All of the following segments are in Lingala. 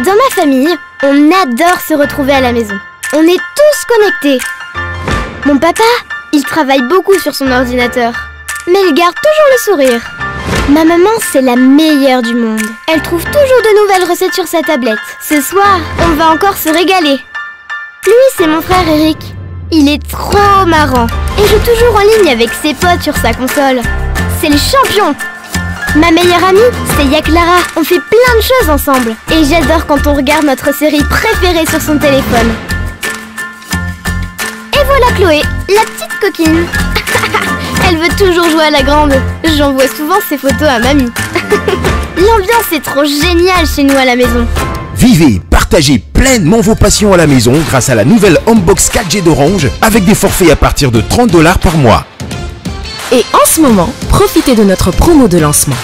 Dans ma famille, on adore se retrouver à la maison. On est tous connectés. Mon papa, il travaille beaucoup sur son ordinateur, mais il garde toujours le sourire. Ma maman, c'est la meilleure du monde. Elle trouve toujours de nouvelles recettes sur sa tablette. Ce soir, on va encore se régaler. Lui, c'est mon frère Eric. Il est trop marrant et joue toujours en ligne avec ses potes sur sa console. C'est le champion. Ma meilleure amie, c'est Yaklara. On fait plein de choses ensemble. Et j'adore quand on regarde notre série préférée sur son téléphone. Et voilà Chloé, la petite coquine. Elle veut toujours jouer à la grande. J'envoie souvent ses photos à mamie. L'ambiance est trop géniale chez nous à la maison. Vivez, partagez pleinement vos passions à la maison grâce à la nouvelle Homebox 4G d'Orange avec des forfaits à partir de 30 $ par mois. Et en ce moment, profitez de notre promo de lancement.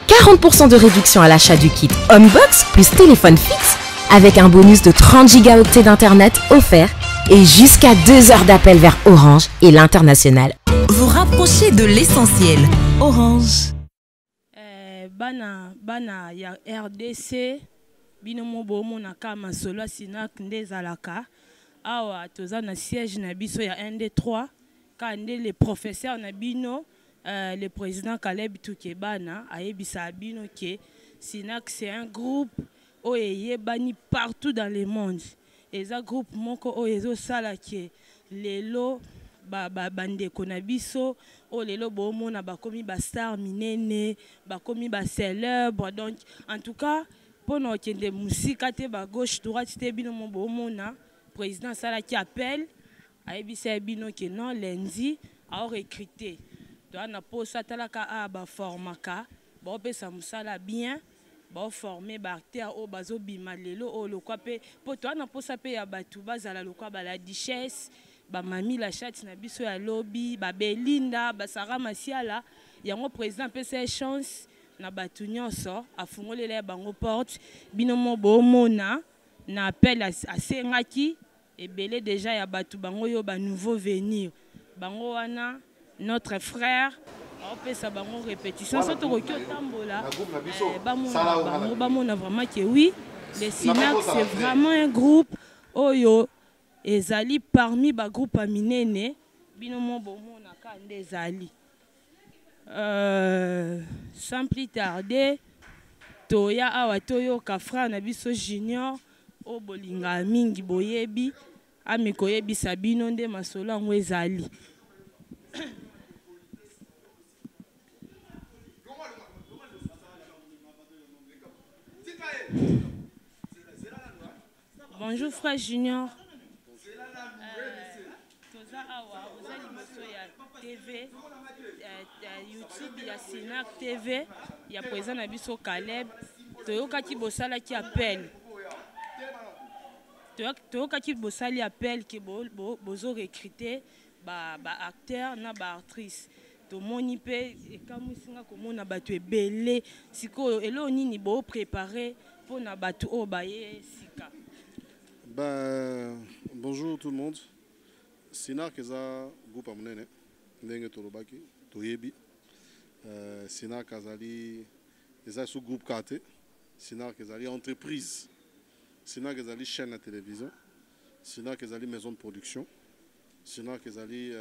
40% de réduction à l'achat du kit Homebox plus téléphone fixe avec un bonus de 30 Go d'internet offert et jusqu'à 2 heures d'appel vers Orange et l'international. Vous rapprochez de l'essentiel. Orange. Bana ya RDC bino mobomo na kama solo sinak ndezalaka awa toza na siège na biso ya 1D3 kande les professeurs na bino le président Caleb Toukebana ayebisa bino ke sinak c'est un groupe oyeye bani partout dans le monde et ça groupe moko oyezo sala ke lelo bandeko na biso o lelo bomona bakomi ba star minene bakomi ba célèbre donc en tout cas pour nous qui de musique te ba gauche droite te bino mo bomona président sala qui appelle ayebisa bino ke non lundi a recruter doit na posa talaka a ba formaka ba pesa musala bien ba former ba acteur o bazo bima lelo o lokwa pe po to na posa pe ya batu bazala lokwa ba la duchesse ba mami la chat na biso ya lobby ba Belinda ba Sarah Masiala yango président pesa chance na batu nyonso afungolela bango porte bino mo bomona na appel asengaki ebele déjà ya batu bango yo ba nouveau venir bango wana notre frère opesa bango répétition surtout ko tambola bamona vraiment que oui les Sinak c'est vraiment un groupe oyo ezali parmi ba groupe aminene bino mo bomona kande ezali sans plus tarder toya awa toyo kafra na biso junior o bolinga mingi boyebi amikoyebi sabino nde masolo ngo ezali. Bonjour frère Junior. Toza awa ozali moso ya TV YouTube ya Sinak TV ya président na biso Caleb toyokaki bosala ki appel toyokaki bosali appel ki bozo recruter ba acteur na ba actrice tomoni pe ekamusinga komona bato ebele sikoyo elo nini bo préparer pour na bato o baye sika. Bonjour tout le monde. Sinak eza groupe amunene ndenge tolobaki toyebi Sinak azali eza sous groupe KT Sinak ezali entreprise Sinak ezali chaîne de télévision Sinak ezali maison de production Sinak ezali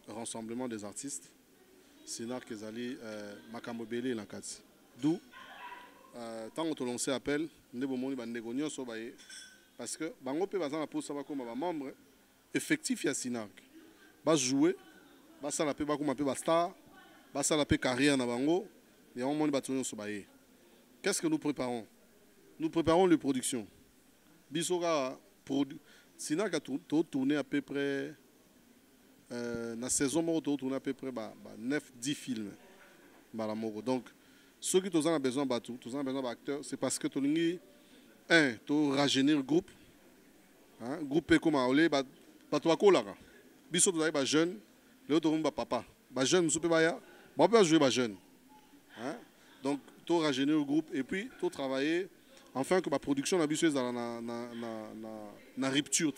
rassemblement des artistes Sinak ezali makambo belé na kati d'où tant on te lancé appel nde bomoni bandeko nyonso baye parce que bango pe bazana pour ça ba koma ba membre effectif ya Sinak ba jouer ba sala pe ba koma pe ba star ba sala pe carrière na bango et on moni ba tonyo so baye. Qu'est-ce que nous préparons? Nous préparons les productions. Bisoga Sinak a tourné à peu près la saison mort tourné à peu près 9-10 films. Donc ceux qui ont besoin d'acteurs, c'est parce que tu as rajeunir le groupe. Le groupe est comme Aolé, tu as quoi Biso tu as jeune, l'autre tu as papa. Jeune, tu peux jouer jeune. Donc tu as rajeunir le groupe et puis tu as travaillé afin que la production est dans la rupture.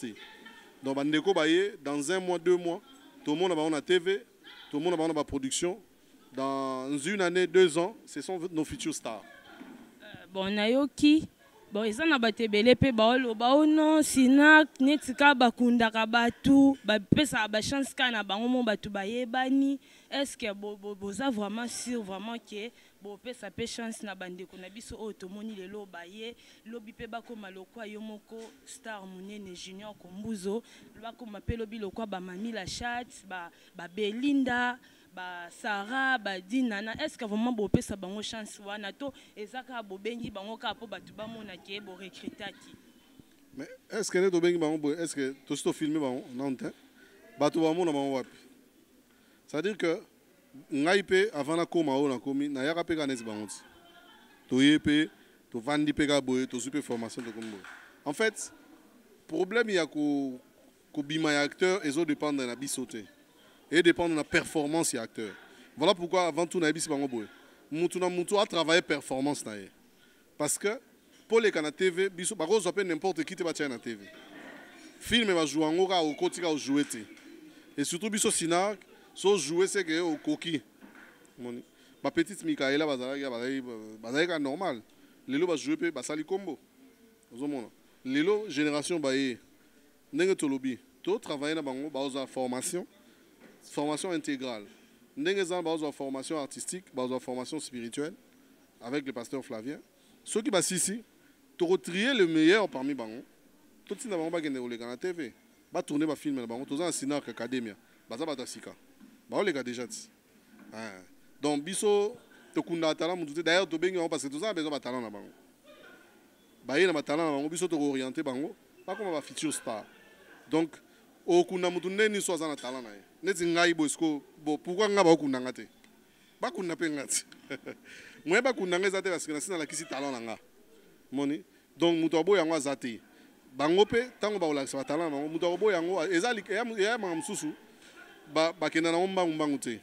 Donc dans un mois, 2 mois, tout le monde a la TV, tout le monde a la production. Dans 1 année, 2 ans, ce sont nos futurs stars. bon nayoki bon eza na bato ebele mpe baoloba o non Sinak neti ka bakundaka bato bapesaka bachance kaka na bango mo bato bayebani. Est-ce que boza vraiment sûr vraiment ke bopesa mpe chance na bandeko na biso oyo tomoni lelo baye lobi mpe bakoma lokwa yo moko star monene Junior Kombuzo bakoma mpe lobi lokwa bamami la chat babelinda ba Sarah ba Dinana? Est-ce que vraiment bopesa bango chance wana to ezaka bobengi bango ka po bato bamona ke bo recrutaki? Mais est-ce que to bengi bango est-ce que to sto filmer bango non te bato bamona bango wapi? C'est-à-dire que ngai pe avant na koma o na komi na yaka pe kanesi bango ti to yepe to vandi pe ka boye to super formation de kombo. En fait problème ya ko bima ya acteur ezo dépendre na bisote et dépendre de la performance des acteurs. Voilà pourquoi avant tout, Moutou a travaillé performance. Parce que pour les canaux TV, n'importe qui te va na TV. Film va jouer en au côté au jouer. Et surtout biso Sinak, so jouer c'est que au coquille. Ma petite Michaela va normal. Lelo va jouer va sali combo. Lelo génération baye. N'engue to lobby. To travailler na bango ba formation. Formation intégrale. Nous avons une formation artistique, une formation spirituelle avec le pasteur Flavien. Ceux qui sont ici, tu retrier le meilleur parmi eux. Tout ce qui est dans la TV, va tourner un film, tu as un Sinak Academia, tu as un Sika. Tu as déjà dit. Donc, biso, tu as un talent, d'ailleurs, tu as besoin parce que tu as besoin de talent. Tu as un talent, tu as orienté, pas comme un futur star. Donc, okunda mutu neni so azana talent naye neti ngai bosko bo pourquoi nga ba okunda ngate ba kunda pe ngati mwe ba kunda ngeza te parce que na la kisi talent nga moni donc mutu abo yango azate bango pe tango ba olakisa ba talent bango mutu abo yango ezali ya mamsusu ba kenda na mbangu te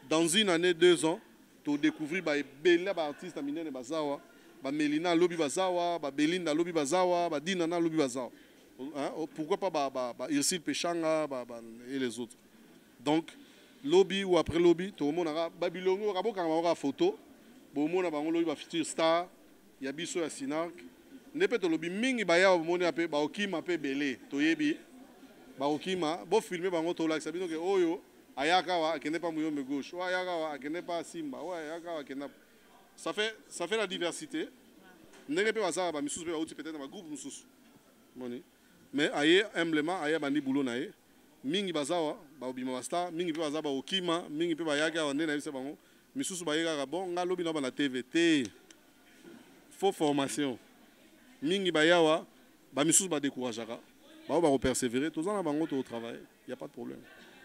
dans une année 2 ans to découvrir ba bela ba artiste minene bazawa ba Melina lobi bazawa ba Belinda lobi bazawa ba Dina na lobi bazawa. Hein? Pourquoi pas Irsil Pechanga et les autres. Donc, lobby ou après lobby, tout le monde a Babylone, on a photo, bon monde a lobby futur star, il y a biso ya Sinak, ne peut lobby mingi baya au monde appelé Baokima pe belé, toyebi, Baokima, bon filmer bango tolak, ça veut dire que oyo ayaka wa akene pas mouyo me gauche, ou ayaka wa akene pas Simba, ou ayaka wa akene ça fait la diversité. N'est pas ça ba misous peut-être ba groupe misous. Moni. Mais aye humblement aye bandi boulot nae mingi bazawa ba obima basta mingi pe bazaba okima mingi pe bayaka wande na bise bango misusu bayeka bon nga lobi na ba na TVT faux formation mingi bayawa ba misusu ba décourageaka ba persévérer tous en bango to travail il y a pas de problème.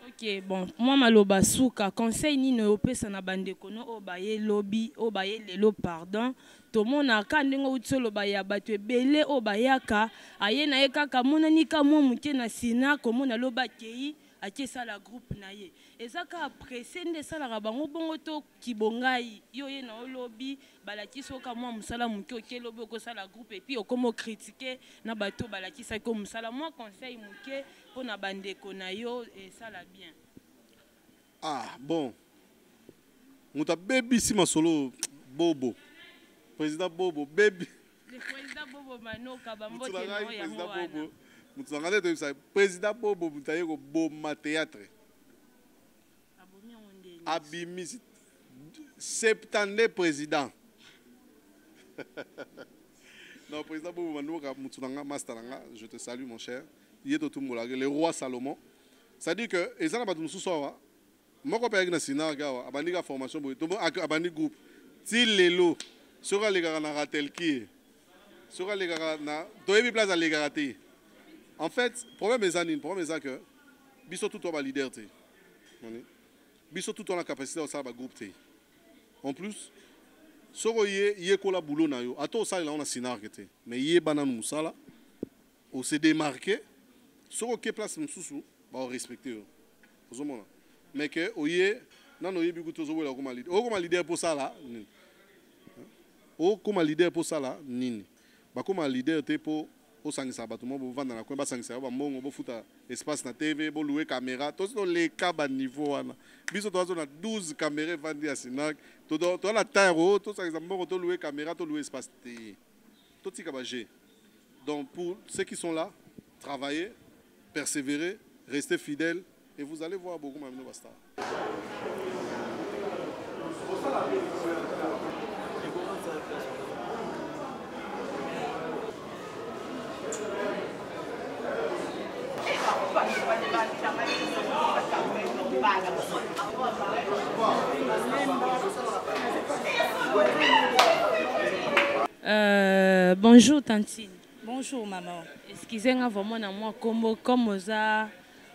Ok, bon, moi maloba souka conseil ni no opesa na bandeko no obaye lobby obaye lelo pardon to mona ka ndengo utsolo baya bato ebele obayaka aye na ye kaka mona ni ka mo muke na Sinak komona loba kei akesa la groupe na ye ezaka apprécier nde sala bango bongo to kibongai yo ye na lobby balakisa ka mo musala muke oke lobi ko sala groupe et puis okomo critiquer na bato balakisa ko musala moi conseil muke pour na bandeko na yo et ça la bien. Ah bon. Muta baby si masolo bobo. Président Bobo baby. Le président Bobo Manoka bambote no ya mwana. Mutsangale to ça président Bobo mutaye ko boma théâtre. Abomi onde. Abimi 70 président. Non, président Bobo Manoka mutsunanga masteranga, je te salue mon cher. Le roi Salomon. Ça dit que et ça n'a pas de sous-soir. Moi quand père na Sinak abandi ka formation bo abandi groupe. Ti lelo sera les gars na ratel qui sera les gars na doyebi place à les garater. En fait, problème est que biso tout on va leader té. Biso tout on a capacité ça ba groupe té. En plus soro yé kola boulot na yo. Ato ça là on a Sinak té. Mais yé banane musala. On s'est démarqué. Sur quelle place nous sommes, on respecte. Mais que oye, non oye beaucoup de choses comme leader. Comme leader pour ça là, comme leader pour ça là, nini. Bah comme leader t'es pour au sangisa bato mo bo vanda na coin ba sangisa ba mongo bo futa espace na TV bo louer caméra to so les cas ba niveau wana biso to na 12 caméras vandi à Sinac to la terre to sangisa mongo to louer caméra to louer espace to tika ba G. Donc pour ceux qui sont là, travaillez, persévérez, restez fidèles et vous allez voir beaucoup Mamino Basta. Bonjour Tantine. Bonjour maman. Excusez-moi vraiment na moi comme ça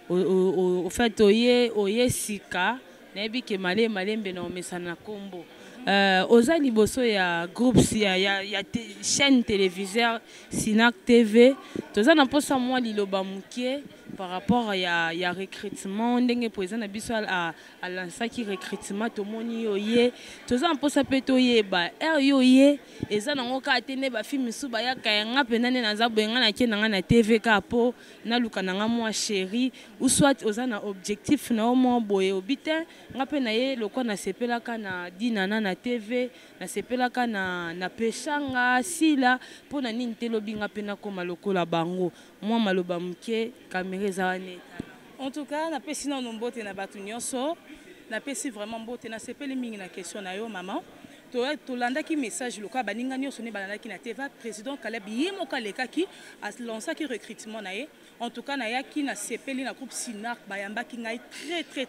au fait oye sika na bi ke malembe na omesana kombo. Oza liboso ya groupe ya chaîne télévisée Sinac TV. Toza na posa moi liloba mukie par rapport ya recrutement ndenge président na biso à lancer qui recrutement to moni oye toza na posa pe to yeba yoye eza nango ka atene ba film su ba ya kayanga penane na za boyenga na kenanga na TV ka po na luka nanga moi chéri ou soit oza na objectif na mo boye obite ngape na ye lokwa na sepela ka na dinana na TV na sepela ka na peshanga sila po na nini telobinga pena ko malokola bango moi maloba muke caméra zawane. En tout cas na pesi na nombote na batu nyonso na pesi vraiment mbote na sepeli mingi na question na yo maman to landaki message loka baninga nyonso ne balandaki na TV président Caleb yemoka lekaki a lancé ki recrutement na ye. En tout cas na yaki na sepeli na groupe Sinac bayambaki ngai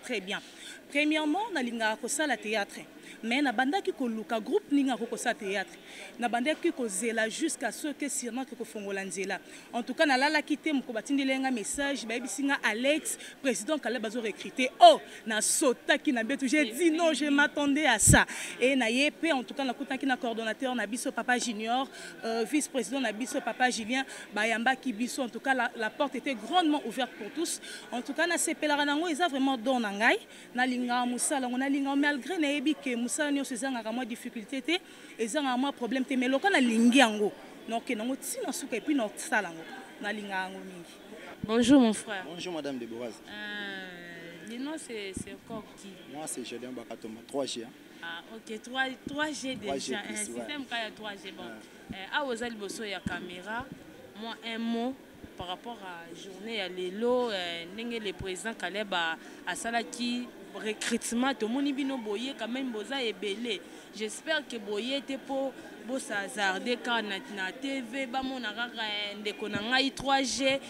très bien. Premièrement na linga ko sala théâtre mais na bandaki ko luka groupe ninga ko sala théâtre na bandaki ko zela jusqu'à ce que Sinac ko fongola nzela. En tout cas na lala kité mko batindelenga message bayibisinga Alex président Caleb bazo recruter oh na sotaki na betu j'ai dit non je m'attendais à ça et na yepé en tout cas na kutaki na coordonnateur na biso papa Junior vice-président na biso papa Julien bayambaki biso. En tout cas la porte était grandement ouverte pour tous. En tout cas na sepela nango ils a vraiment don na ngai na linga musala ngona linga malgré na yebi ke musala nyo sezanga ka moi difficulté té ezanga moi problème té mais lokana lingi yango donc nango tina suka et puis no sala ngo na linga yango mingi. Bonjour mon frère. Bonjour madame Deboraz. Le nom c'est encore qui? Moi c'est Gédéon Bakatoma 3G. Ah ok 3G déjà un système ka ya 3G bon. A oza liboso ya caméra moi un mot par rapport à journée à l'élo ndenge le président Caleb a salaki recrutement to moni bino boye quand même boza ebele. J'espère que boye était pour bosa hasarder quand na TV ba mona kaka ndeko na ngai 3G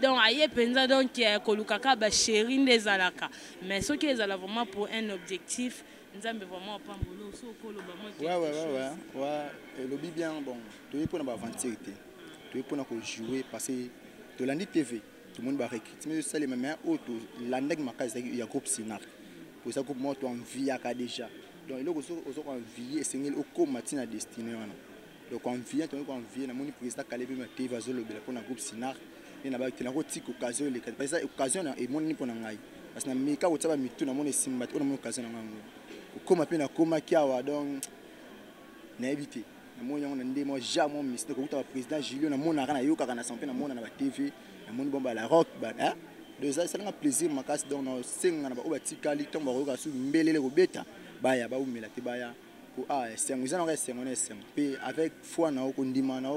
donc aye penza donc kolukaka ba chéri ndezalaka mais ce qui est vraiment pour un objectif nzambe vraiment pambolo so koloba mo ouais lobby bien bon to yi pour na aventure té to yi pour na ko jouer parce que to landi TV tout le monde va recruter mais ça les mêmes auto landek makazi ya groupe Sinac pour ça groupe moi to envie aka déjà donc il faut envier sengel au commatina destiné wana donc envier to envier na moni président Caleb ma TV azolo bela pour na groupe Sinac et na ba tena ko tika occasion le parce que occasion na e moni pour na ngai parce que na mika ko tsaba mitu na moni simba to na moni occasion na ngai koma pe na koma kiawa donc na éviter na moni on ndé moi jamais mistake ko ta président Julien na mona kana yoka kana sampe na mona na ba TV na moni bomba la rock ba hein deux ans ça n'a plaisir makasi donc na senga na ba obatikali tomba ko ka su mbelele ko beta baya ba umela te baya ko sengo izana ka sengo na sengo pe avec foi na ko ndima na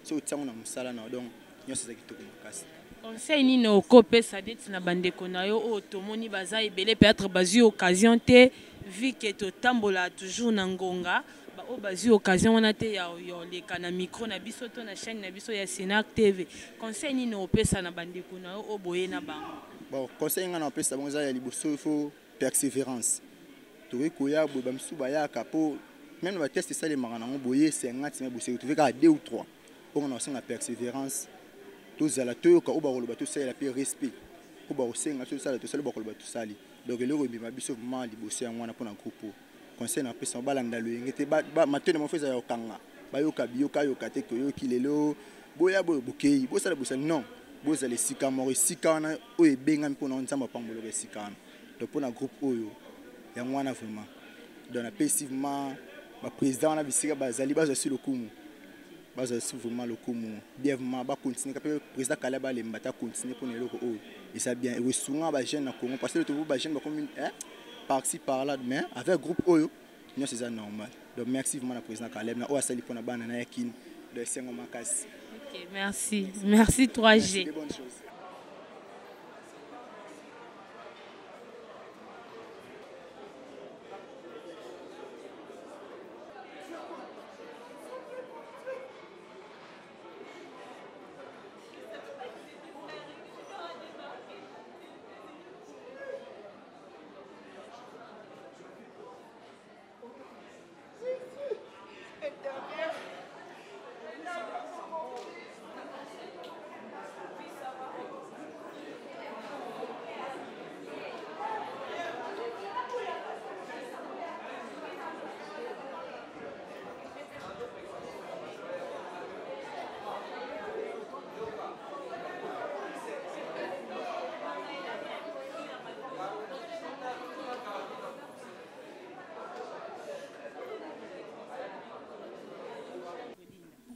so tsango na musala na donc nyose za kitoko makasi conseil ni no kopesa date na bandeko na yo o tomoni baza ebele peut-être bazi occasion te vu que to tambola toujours na ngonga ba o bazi occasion wana te ya yo leka na micro na biso to na chaîne na biso ya Sinac TV conseil ni no opesa na bandeko na yo o boye na bango. Bon conseil ngana opesa bango za ya liboso il faut persévérance to koya bo bamsu ba ya kapo même ba test ça les marana ngo boye 50 mais bosse tu ka 2 ou 3 on a la persévérance tous à la to ka o ba koloba to ça la paix respect ko ba o senga to ça la to ça ba koloba to sali donc le rebi ma biso ma liboso ya ngwana pona groupe conseil na pesa balanda lo ngete ba matene mo feza yo kanga ba yo ka biyo ka yo ka te ko yo kilelo boya boyo bokei bo sala bosa non bo za le sika mo sika na o e benga mpona nzamba pambolo ke sika donc pona groupe oyo ya ngwana vraiment donc passivement ba président na bisika bazali baza sur le coup bazasi vraiment lokumu bienvenue ba continuer ka président Kaleba le mbata continuer pour ne loko et ça bien et souvent ba jeune na Congo parce que tout ba jeune ba comme par-ci par-là mais avec groupe oyo non c'est ça normal donc merci vraiment le président Kaleba na o asali pour na bana na yakine de sengo makasi. OK, merci 3G. Des bonnes choses.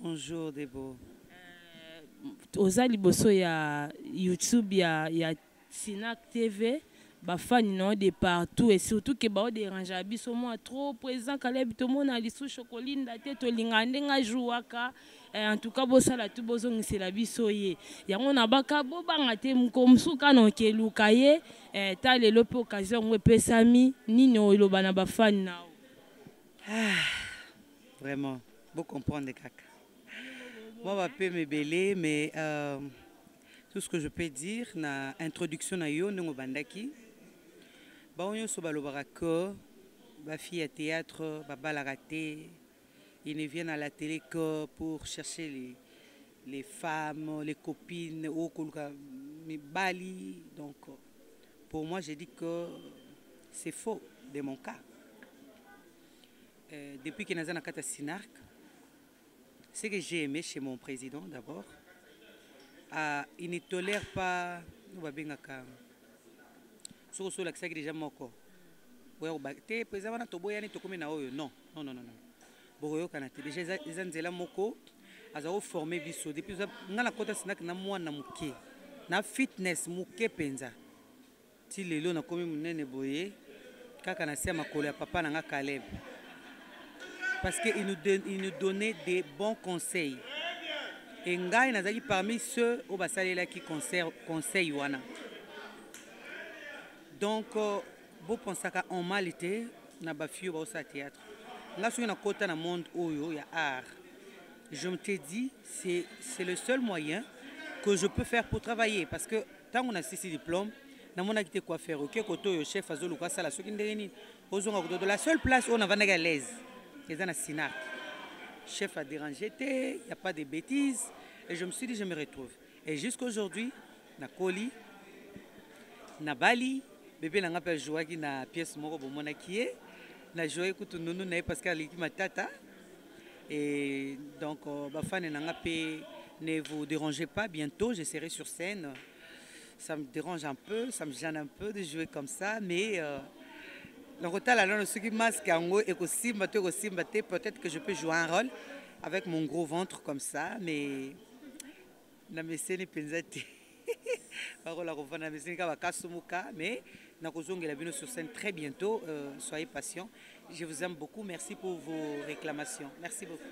Bonjour Debo. Oza liboso ya YouTube ya Sinak TV bafani non de partout et surtout que ba dérange biso moi trop président Caleb to mona lisu chocolinda te to lingande nga jouaka en tout cas bosala tout bozongisela biso ye yango na baka bo banga te mkomsuka no keluka ye ta lelo pe occasion ngwe pesami nini oloba na bafani nao. Vraiment, vous comprenez kaka. Moi, je peux me bêler, mais tout ce que je peux dire, na introduction na yo ndongo bandaki. Ba onyo so balobaka ko ba fille à théâtre, ba balaraté, ils ne viennent à la télé que pour chercher les femmes, les copines au koluka mi bali. Donc pour moi, j'ai dit que c'est faux de mon cas. Depuis que Nazana Kata Sinark, ce que j'ai aimé chez mon président d'abord, il ne tolère pas non, déjà ils ont moko azao formé biso depuis ngana kota Sinak na mwana muke na fitness muke penza ti lelo na komi munene boye kaka na sia makolo ya papa na Caleb. Parce qu'il nous donnait des bons conseils. Et Ngai Nazaki parmi ceux au Basalela qui conseillent Wana. Donc, vous pensez qu'en malité, na bafi au théâtre. Nga sur na kota na monde oyo ya art. Je me t'ai dit, c'est le seul moyen que je peux faire pour travailler. Parce que tant qu'on a 6 diplômes, na mon activité quoi faire. Ok, koto yo chef azolu kwa sala soki ndeni. De la seule place où on a à l'aise. Les Sinak. Chef a dérangé, il n'y a pas de bêtises. Et je me suis dit, je me retrouve. Et jusqu'à aujourd'hui, na Koli, na Bali, bébé n'a pas joué qui na pièce moro bon monakié, na joué que tout nous n'a parce qu'elle est ma tata. Et donc, bafane n'a pas ne vous dérangez pas. Bientôt, je serai sur scène. Ça me dérange un peu, ça me gêne un peu de jouer comme ça, mais peut-être que je peux jouer un rôle avec mon gros ventre comme ça, mais na meseni penzati. Mais sur scène très bientôt. Soyez patients. Je vous aime beaucoup. Merci pour vos réclamations. Merci beaucoup.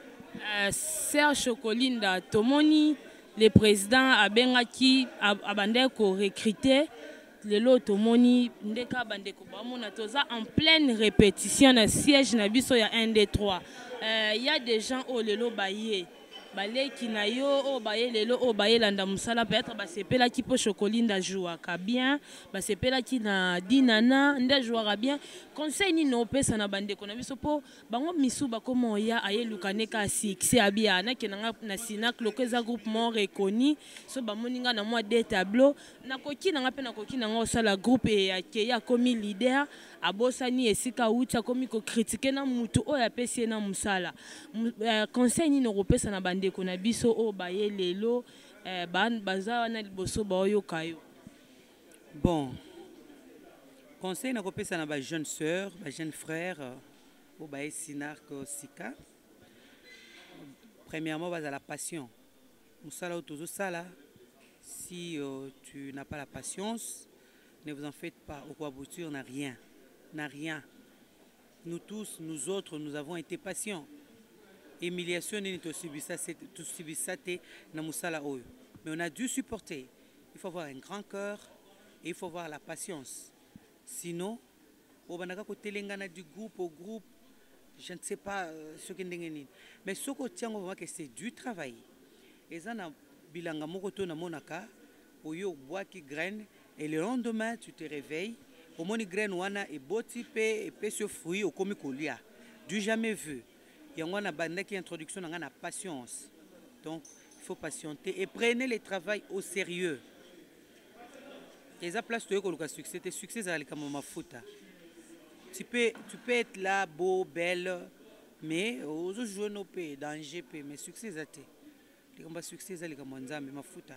Serge Chocolinda, Tomoni, le président Abengaki Abandeko recruté. Lelo Tomoni ndeka bandeko bamona toza en pleine répétition na siège na biso ya 1 2 3. Il y a des gens au lelo baye baleki na yo o baye lelo o baye landa musala peut-être basepela ki po Chocolinda jouaka bien basepela ki na dinana nda jouaka bien conseil ni no pesa na bandeko na biso po bango misu bakomo ya aye lukaneka succès abia na kenanga na Sinak lokeza groupement reconnu so bamoninga na moi des tableaux na koki na pe na koki na ngo sala groupe ya keya komi leader abosani esika uta komi ko critiquer na mutu o ya pesi na musala conseil ni no pesa na bandeko na biso o baye lelo baza na liboso ba oyoka yo. Bon, conseil na kopesa na ba jeune sœur, ba jeune frère au baye Sinak Sika. Premièrement, base à la passion. Moussala ou tozo sala. Si tu n'as pas la patience, ne vous en faites pas. Au Kwabutur n'a rien. N'a rien. Nous tous, nous autres, nous avons été patients. Humiliation n'est pas subissate na Moussala Oyo. Mais on a dû supporter. Il faut avoir un grand cœur et il faut avoir la patience. Sinon, au banaka ko telengana du groupe au groupe, je ne sais pas ce que ndengeni. Mais ce qu'on tient on voit que c'est du travail. Et ça na bilanga moko to na monaka, oyo bois qui graine et le lendemain tu te réveilles, au moni graine wana et boti et ce fruit au komi kolia. Du jamais vu. Il y a une bande qui introduction dans la patience. Donc, il faut patienter et prenez le travail au sérieux. Et ça place tu as succès, tes succès ça comme ma faute. Tu peux être là beau, belle, mais aux autres joueurs no paix, danger paix, mais succès ça t'es. Les combats succès ça les comme nzambe ma faute.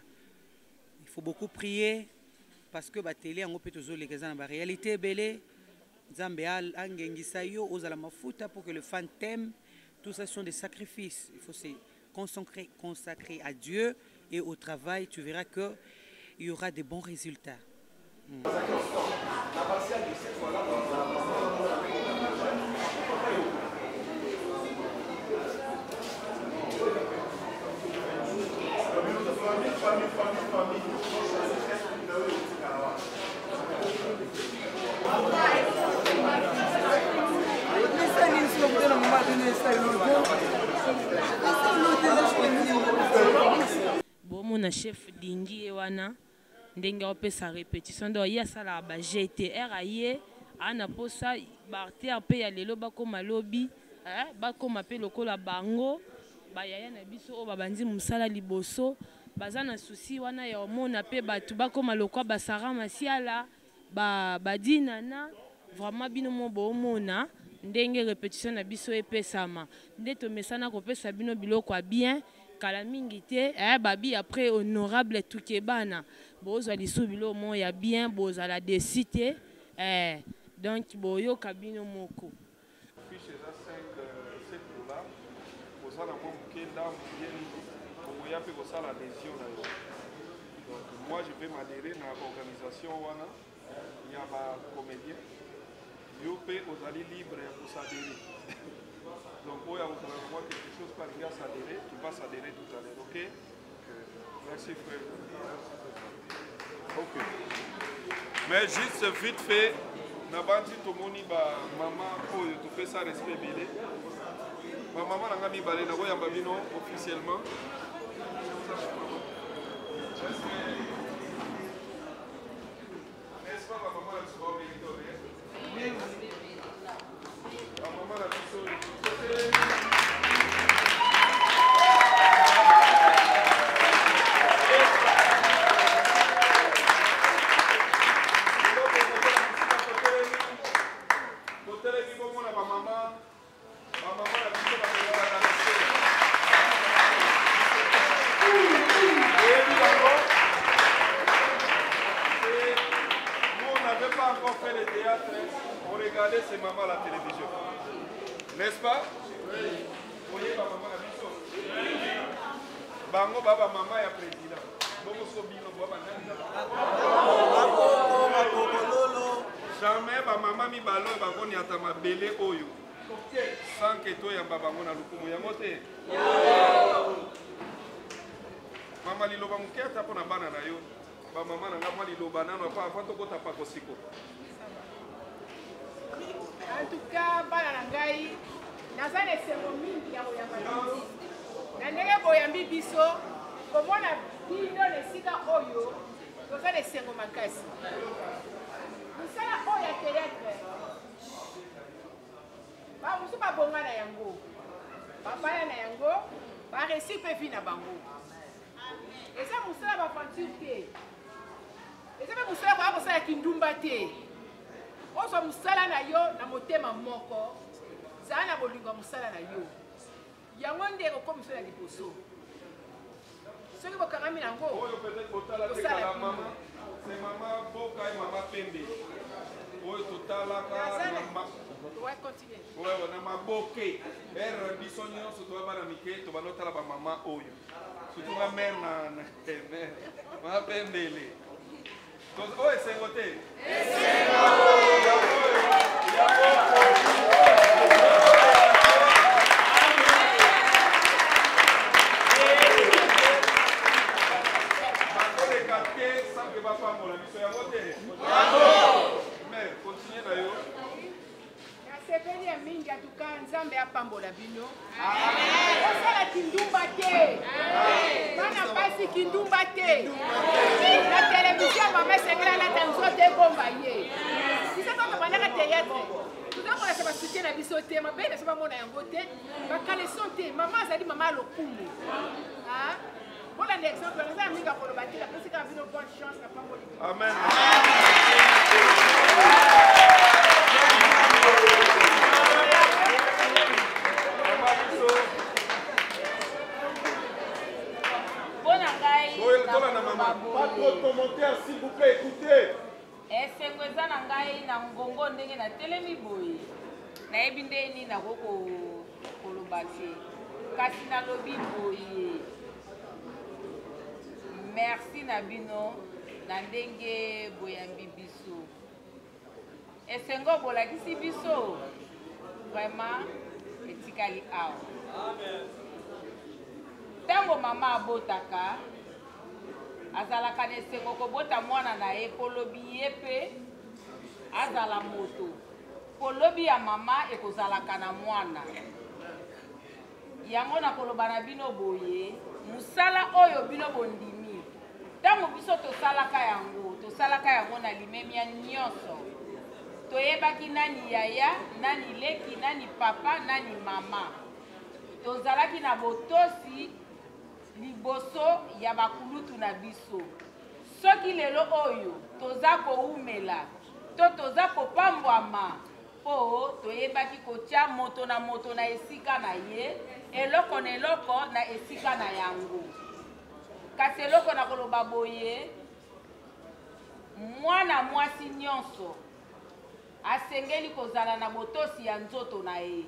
Il faut beaucoup prier parce que ba télé en peut toujours les gens en réalité belle. Nzambe angengisa yo ozala ma faute pour que le fan t'aime. Tout ça sont des sacrifices. Il faut se consacrer à Dieu et au travail. Tu verras qu'il y aura de bons résultats. Bon, mon chef Dingi wana ndenge opesa répétition do ya sala ba GTR aye ana posa barter pe ya lelo bakoma lobi bakoma pe lokola bango bayaya na biso o babandi musala liboso baza na souci wana ya omona pe batu bakoma lokwa basara masiala badinana vraiment bino mo bomona ndenge répétition na biso epesama nde tomesana kopesa bino biloko bien kala mingi te babi après honorable tukebana bozwa lisubilo mo ya bien bozala desité donc boyo kabino moko fiche za 5 dollars posala mo mukenda muyeli komoya pe kosala adhésion na yo. Donc moi je vais m'adhérer na organisation wana ya ba comédien yo pe ozali libre ya kosadhérer. Donc, il y a quelque chose par rapport à s'adhérer, tu vas s'adhérer tout à l'heure, ok? Merci frère. Ok. Mais juste vite fait, Nabandi Tomoni, maman, tu fais ça respect belé. Ma maman n'a pas mis balé, n'a pas mis officiellement. N'est-ce pas, ma maman, elle se va obéir? Ma maman, elle a mis sur le ces mamans à la télévision. N'est-ce pas? Oui. Voyez ma maman à biso. Bango baba maman ya président. Bobo sobino baba nanga. Jamais ba maman mi balo ba koni atama belé oyo. Sans que toi ya baba ngona lukumu ya mote. Mama liloba muketa pona bana na yo. Ba mama na ngama liloba nano pa afanto kota pa kosiko. En tout cas, bana ngai naza na esengo mingi ya koyamba biso na ndenge boyambi biso komona bino na esika oyo toza na esengo makasi mosala oyo ya théâtre bamosusu babonga na yango babaya na yango baresi mpe vi na bango eza mosala baventure te eza mpe mosala koya kosala kindumba te ozwa mosala na yo na motema moko zala na bolingo ya mosala na yo yango nde okomi mosala ya liboso soki bokangami nango oyo peut-être kotala te kala mama c'est mama boka et mama pembe oyo totalaka Ouais, continue. Ouais, na maboke ere biso nyonso toyaba na mike tobanda otala bamama oyo surtout nga mare na mapembele oyo esengo te bakoleka te sanke bapambola biso yango te mare continue na yo nasepeli ya mingi atuka nzambe apambola bino osala kindumba te bana mpasi kindumba te na televizio mama esengeli alata nzoto ebomba ye biso kaka bandaka théâtre tozakolasa basoutien na biso te mabe na so bamona yango te bakaleson te mama azali mama lokumu bolanda exemple naza ya mingi akoloba te napesi kaka bino bonne chance na pamboli amen Pas trop de commentaires, s'il vous plaît, écoutez. esengo eza na ngai na ngongo ndenge natelemi boye nayebi nde nini nakokoloba te kasi nalobi boye merci na bino na ndenge boyambi biso esengo bolakisi biso vraiment etikali awa ntango mama abotaka azalaka na esengo kobota mwana na ye polobi ye mpe azala moto polobi ya mama ekozalaka na mwana yango nakoloba na bino boye mosala oyo bino bondimi ntango biso tosalaka yango na limemia nyonso toyebaki nani yaya nani leki nani papa nani mama tozalaki na botosi liboso ya bakulutu na biso soki lelo oyo toza koumela to toza kopambwama po toyebaki kotia moto na esika na ye eloko na eloko na esika na yango kasi eloko na koloba boye mwana mwasi nyonso asengeli kozala na botosi ya nzoto na ye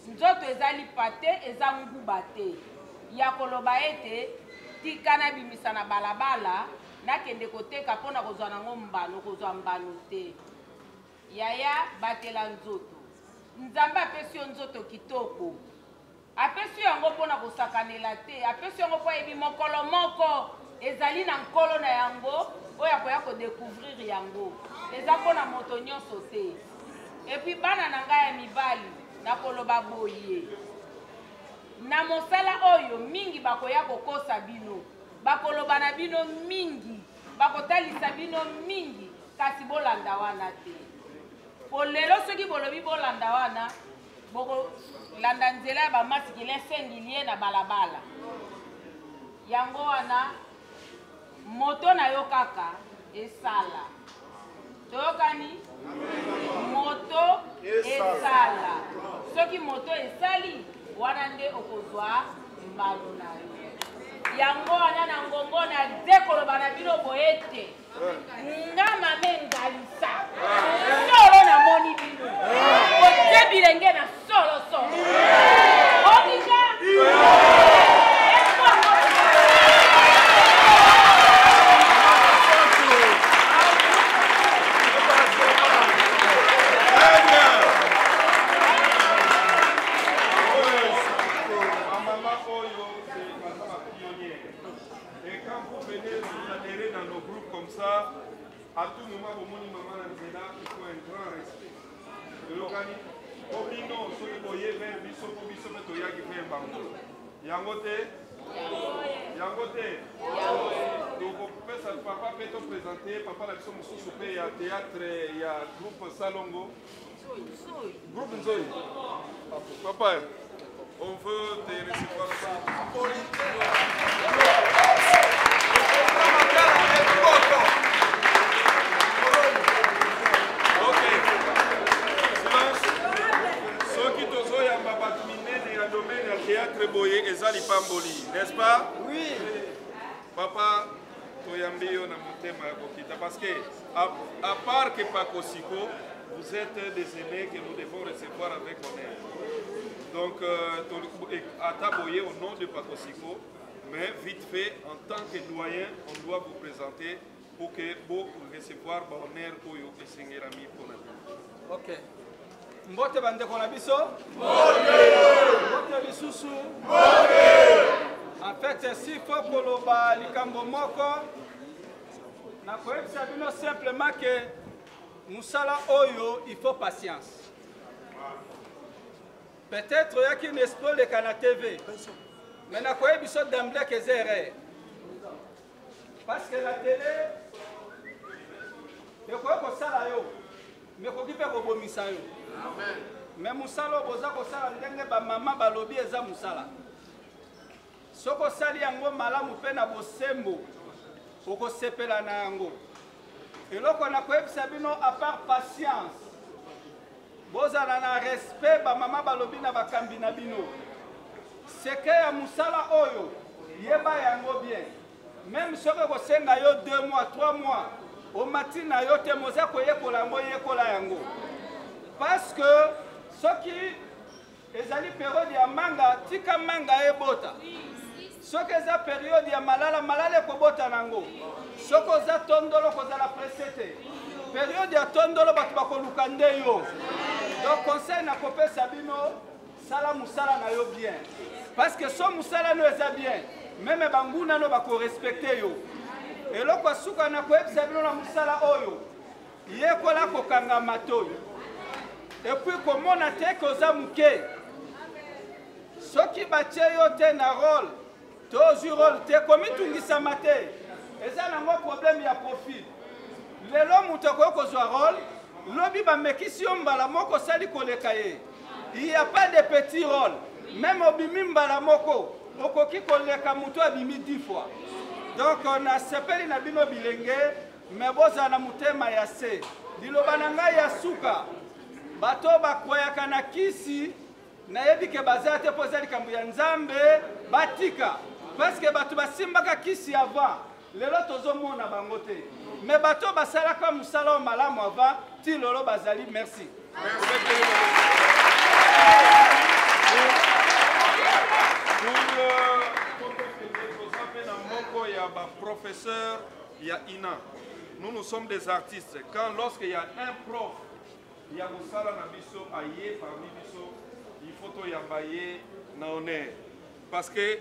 nzoto ezali pate eza nguba te ya koloba ete tika na bimisa na balabala nakende koteka mpona kozwa nango mbano kozwa mbano te yaya batela nzoto nzambe apesi yo nzoto kitoko apesi yango mpona kosakanela te apesi yango mpo ayebi mokolo moko ezali na nkolo na yango oyo akoya kodécouvrir yango eza mpona moto nyonso te epui bana na ngai ya mibali nakoloba boye na mosala oyo mingi bakoya kokosa bino bakoloba na bino mingi bakotalisa bino mingi kasi bolanda wana te po lelo soki bolobi bolanda wana bokolanda nzela ya bamasikile esengili ye na balabala yango wana moto na yo kaka esala toyokani moto esala soki moto esali wana nde okozwa mbalo na yo yango wana na ngongo na dekoloba na bino boyete nga mame ngalisa solo namoni bino ote bilenge na solosolo obija à tout moment, au moment où maman il faut un grand respect. Obino, ce que vous voyez, biso to yaki fait bango. Yangote. Donc papa peut te présenter, papa la biso mususu pe ya théâtre, ya groupe Salongo. Groupe Nzoi. Papa, on veut te recevoir théâtre boye ezali pamboli, n'est-ce pas? Oui. Papa, toyambi yo na motema ya kokita parce que à part que Pakosiko, vous êtes des aînés que nous devons recevoir avec honneur. Donc, à Taboye, au nom de Pakosiko, mais vite fait, en tant que doyen, on doit vous présenter pour que vous recevoir honneur Oyo et Sengerami pour nous. Ok. Mbote bandeko na biso? Mbote lisusu? En fait, s'il faut koloba likambo moko, na koyebisa bino simplement que musala oyo, il faut patience. Peut-être il y a une esprit de Kana TV, mais na koyebisa d'emblée que c'est erreur. Parce que la télé, il faut que ça yo, mais il faut qu'il faut yo. Mais musala boza ko sala ndenge ba mama balobi eza musala. Soko sali yango malamu pe na bosembo oko sepela na yango. Eloko na koyebisa bino à part patience. Boza na respect ba mama balobi na bakambi na bino. Seke ya musala oyo yeba yango bien. Même soko ko senga yo 2 mois, 3 mois, au matin yo te moza koyekola yango yekola yango. Parce que ce qui est la période de manga, tika manga ebota. Ce qui est la période de malala, malala kobota nango. Ce qui est la tondolo koza la presete. Période de tondolo batubako lukande yo. Donc conseil na kopé sabino, sala musala na yo bien. Parce que so musala no eza bien. Même banguna no bako respecter yo. Et lo kwa suka na koyeb sabino na musala oyo. Yekola kokanga matoyo. Et puis comment on a été aux amouqués? Ceux qui battent yo na rôle, toujours rôle, te comme tout qui s'amate. Et ça n'a pas problème, il y a profit. Les hommes qui ont un rôle, l'obi ba mekisi mbala moko sali kolekaye. Il n'y a pas de petits rôles. Même au bimi mbala moko, okoki koleka muto abimi 10 fois. Donc on a sepeli na bino bilenge, mais boza na mutema ya se. Diloba na ngai ya suka. Bato bakweyaka na kisi na yebi ke bazate poza likambo ya nzambe batika parce que bato basimbaka kisi avant lelo tozomona bango te mais bato basalaka musala malamu avant ti lolo bazali merci. Pour il y a un professeur, il y a Ina. Nous sommes des artistes. Quand lorsqu'il y a un prof, il y a musala na biso aye parmi biso, il faut to yambaye na honneur. Parce que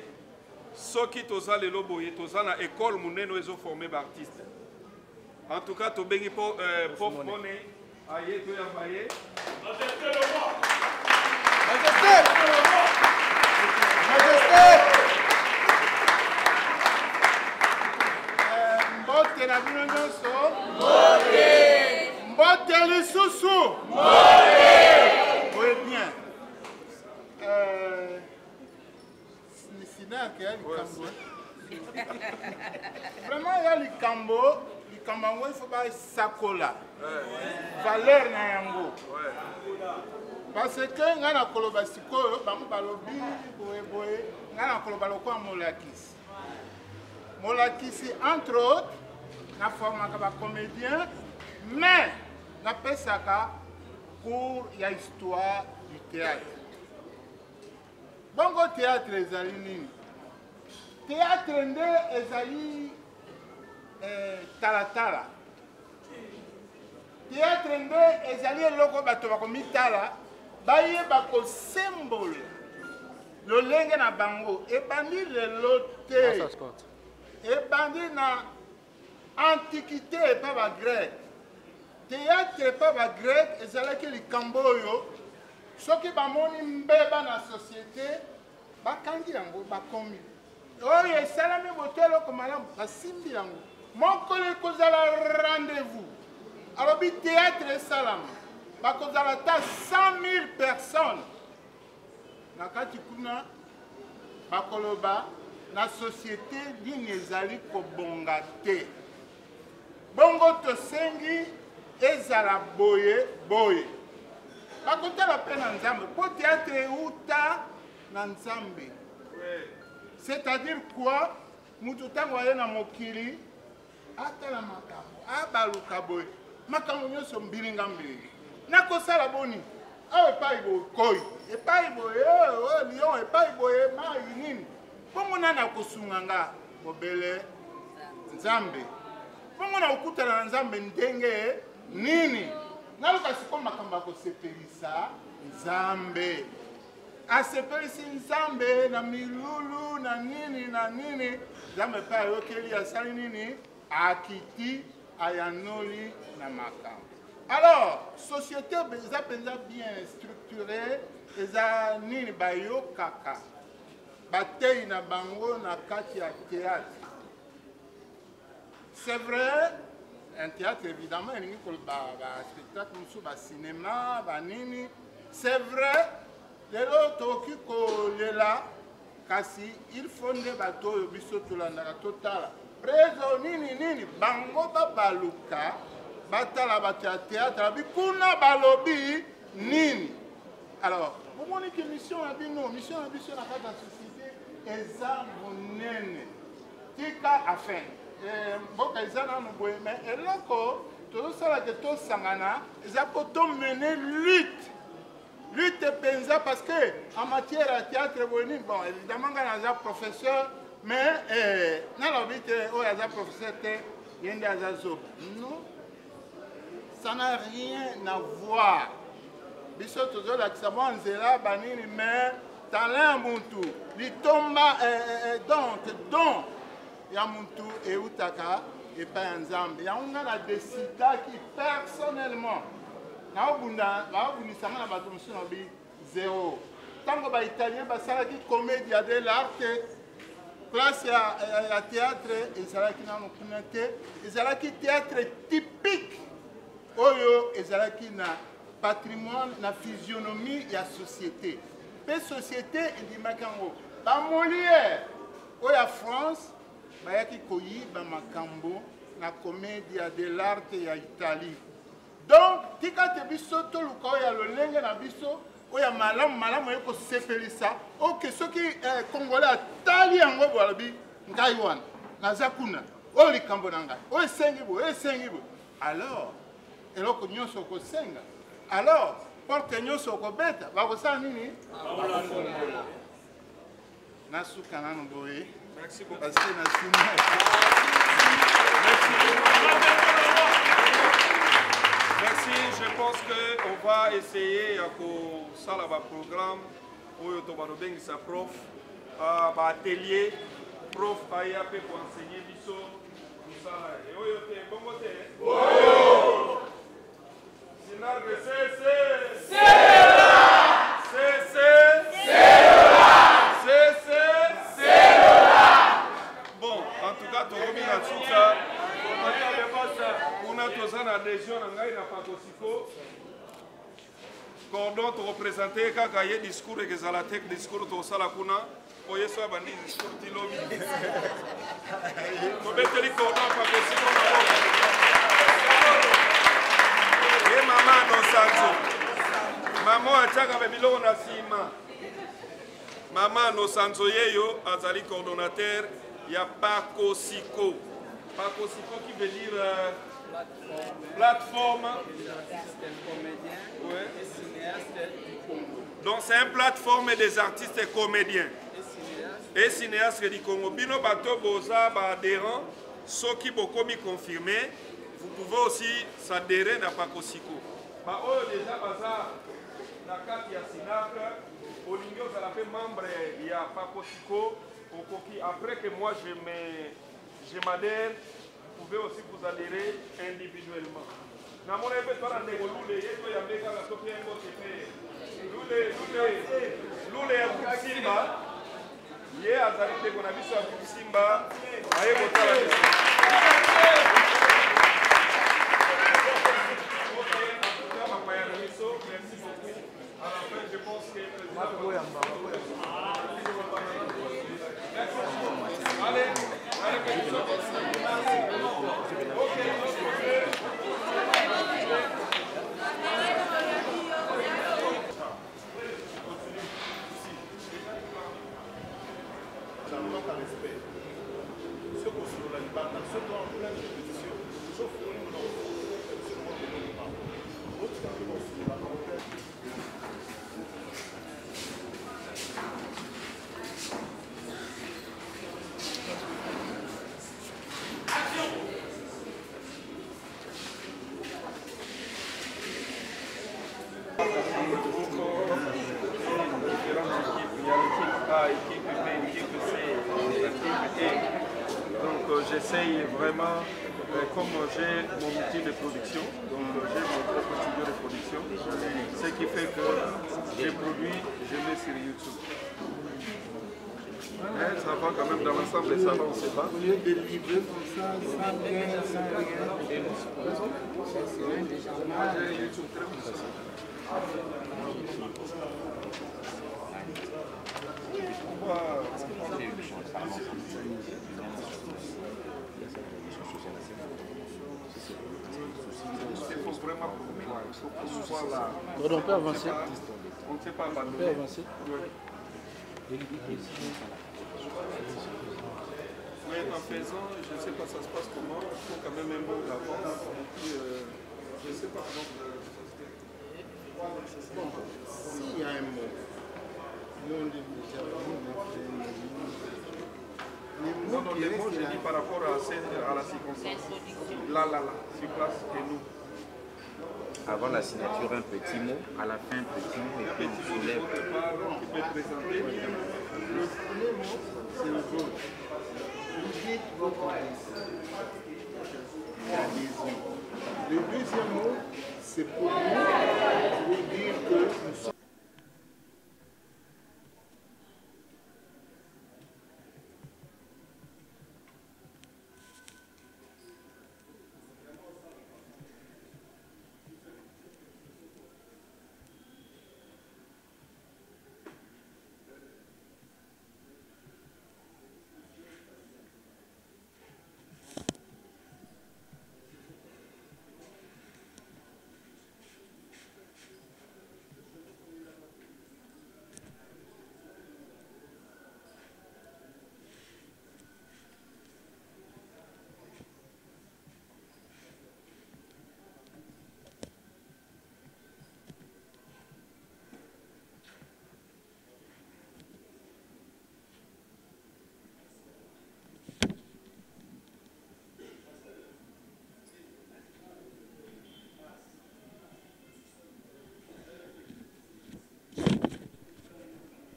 ceux qui toza le loboye, toza na école muneno ezo formé d'artistes. En tout cas, to bengi po prof moné aye to yambaye. Majesté le roi. Majesté le roi. Majesté. Mbote na bino nyonso. Mbote. Mbote lisusu. Oui, bien. Sinaki ya likambo. Vraiment ya likambo, likambo il faut ba sakola. Valeur na yango. Parce que ngana koloba sikoyo bango balobi boye ngana koloba lokwa molakisi. Molakisi entre autres na formaka ba comédien mais na pesaka cours ya histoire du théâtre. Bongo théâtre ezali nini? Théâtre nde ezali talatala. Théâtre nde ezali eloko bato bakomitala bayeba kosembola lolenge na bango ebandi lelo te. Ebandi na antiquité epa ba grec. Théâtre epa ba grec ezalaki likambo oyo soki bamoni mbeba na société bakangi yango bakomi oyo esalami boteloko malamu basimbi yango mokolo ekozala rendez-vous alobi théâtre esalama bakozala ta 100 000 personnes na kati kuna bakoloba na société nini ezali kobonga te bongo tosengi ezala boye boye bakotala mpe na nzambe mpo théâtre euta na nzambe c'est-à-dire quoi mutu ntango aye na mokili atala makambo abaluka boye makambo nyonso mbilinga mbilinga nakosala boni awa epai boye koi epai boye lion epai boye mai nini bongo nani akosunga nga bobele nzambe bongo na okutana na nzambe ndenge nini naluka siko makambo akosepelisa nzambe asepelisi nzambe na milulu na nini nzambe mpe ayokeli asali nini akiti ayanoli na makambo. Alors société eza mpenza bien structuré eza nini bayokaka batei na bango na kati ya théâtre. C'est vrai, un théâtre évidemment elingi koloba baspectacle mosusu bacinéma banini. C'est vrai, lelo tokoki kolela kasi il faut nde bato oyo biso tolandaka totala preso nini bango babaluka batala bato ya théâtre abi kuna balobi nini. Alors omoniki mission na biso na kati ya société eza monene tika afin mboka eza nano boye mais eloko tozosalaka tosangana eza po tomene lutte penza parce que en matière à théâtre boni bon évidemment nga naza professeur mais nalobi te oyo aza professeur te ye nde aza zoba non ça n'a rien à voir biso tozolakisa mwa nzela banini mais talent muntu litomba don ya muntu eutaka epai ya nzambe yango nga na desidaki personnellement baabundisanga na bato mosusu na bi zéro ntango baitalien basalaki comédia de l'arte place ya théâtre ezalaki nano kuna te ezalaki théâtre typique oyo ezalaki na patrimoine na physionomie ya société mpe société endimaki yango bamolière oyo ya France bayaki koyiba makambo na comédia de l'arte ya Italie. Donc tika te biso toluka oyo ya lolenge na biso oyo ya malamu eko sepelisa oke soki congolais atali yango balobi ngai wana naza kuna oyo likambo na ngai oyo esengi boye alors eloko nyonso okosenga alors porte nyonso okobeta bakosala nini nasuka nano boye parce que Merci, je pense qu'on va essayer à ça là programme où on sa prof atelier prof AIAP pour enseigner biso tout ça là. Et oyo bon côté. Oyo. Sinagre c'est bon, en tout cas, tu reviens tout ça. On a tous en adhésion à Pakosiko. Cordon te représenter quand il y a discours et que ça la tech discours to sala kuna. Oye so bandi discours tilobi. Ko beteli cordon Pakosiko na boka. Et maman no sanzo. Maman achaka bebilo na sima. Maman no sanzo yeyo azali coordonnateur ya Pakosiko. Pakosiko qui veut dire plateforme. Ouais. Donc c'est une plateforme des artistes et comédiens. Et cinéastes du Congo. Bino bato boza ba adhérents, ceux qui beaucoup mi confirmé, vous pouvez aussi s'adhérer à Pakosiko. Ba oyo déjà baza na kati ya Sinac, Olingo ça la fait membre ya Pakosiko. Après que moi je m'adhère, vous pouvez aussi vous adhérer individuellement. Na mon ebe twana ndeko lule yeto ya mbeka la topia ngo tepe. Lule ya Simba. Ye azali ndeko na biso ya Simba. Aye botala biso. OK, en tout cas ma paya biso, merci beaucoup. À la fin je pense que solola libanda soki wana compétition sauf olingo na otika mpe bosolola J'essaye vraiment, comme j'ai mon outil de production, donc j'ai mon propre studio de production, ce qui fait que j'ai produit, je mets sur YouTube. Mais ça va quand même dans l'ensemble des salons, on ne sait pas. Au lieu de livrer comme ça, sans rien, j'ai YouTube très facile. Il faut vraiment pouvoir, il faut pouvoir là. On peut avancer. On ne sait pas abandonner. On peut avancer. Oui, en faisant, je ne sais pas ça se passe comment, il faut quand même un mot d'avance. Je ne sais pas comment ça se passe. S'il y a un mot, nous non, les mots, je dis par rapport à la circonstance. Là, sur place, et nous. Avant la signature, un petit mot, à la fin, un petit mot, et puis on soulève. Tu peux présenter. Le premier mot, c'est le jaune. Vous dites votre l'adhésion. Le deuxième mot, c'est pour vous dire que nous sommes.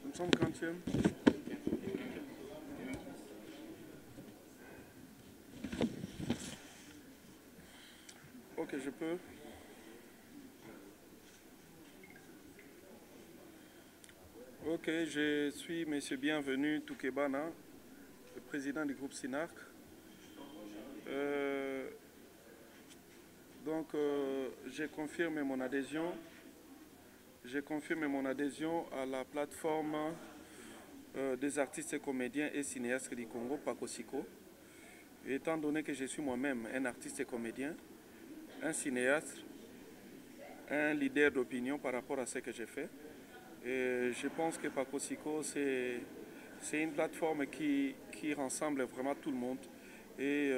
Nous sommes 40e. Ok, je peux. Ok, je suis M. Bienvenu Toukebana, le président du groupe SINARC. Je confirme mon adhésion. Je confirme mon adhésion à la plateforme des artistes, comédiens et cinéastes du Congo, Pakosiko. Étant donné que je suis moi-même un artiste et comédien, un cinéaste, un leader d'opinion par rapport à ce que j'ai fait. Et je pense que Pakosiko, c'est une plateforme qui rassemble vraiment tout le monde. Et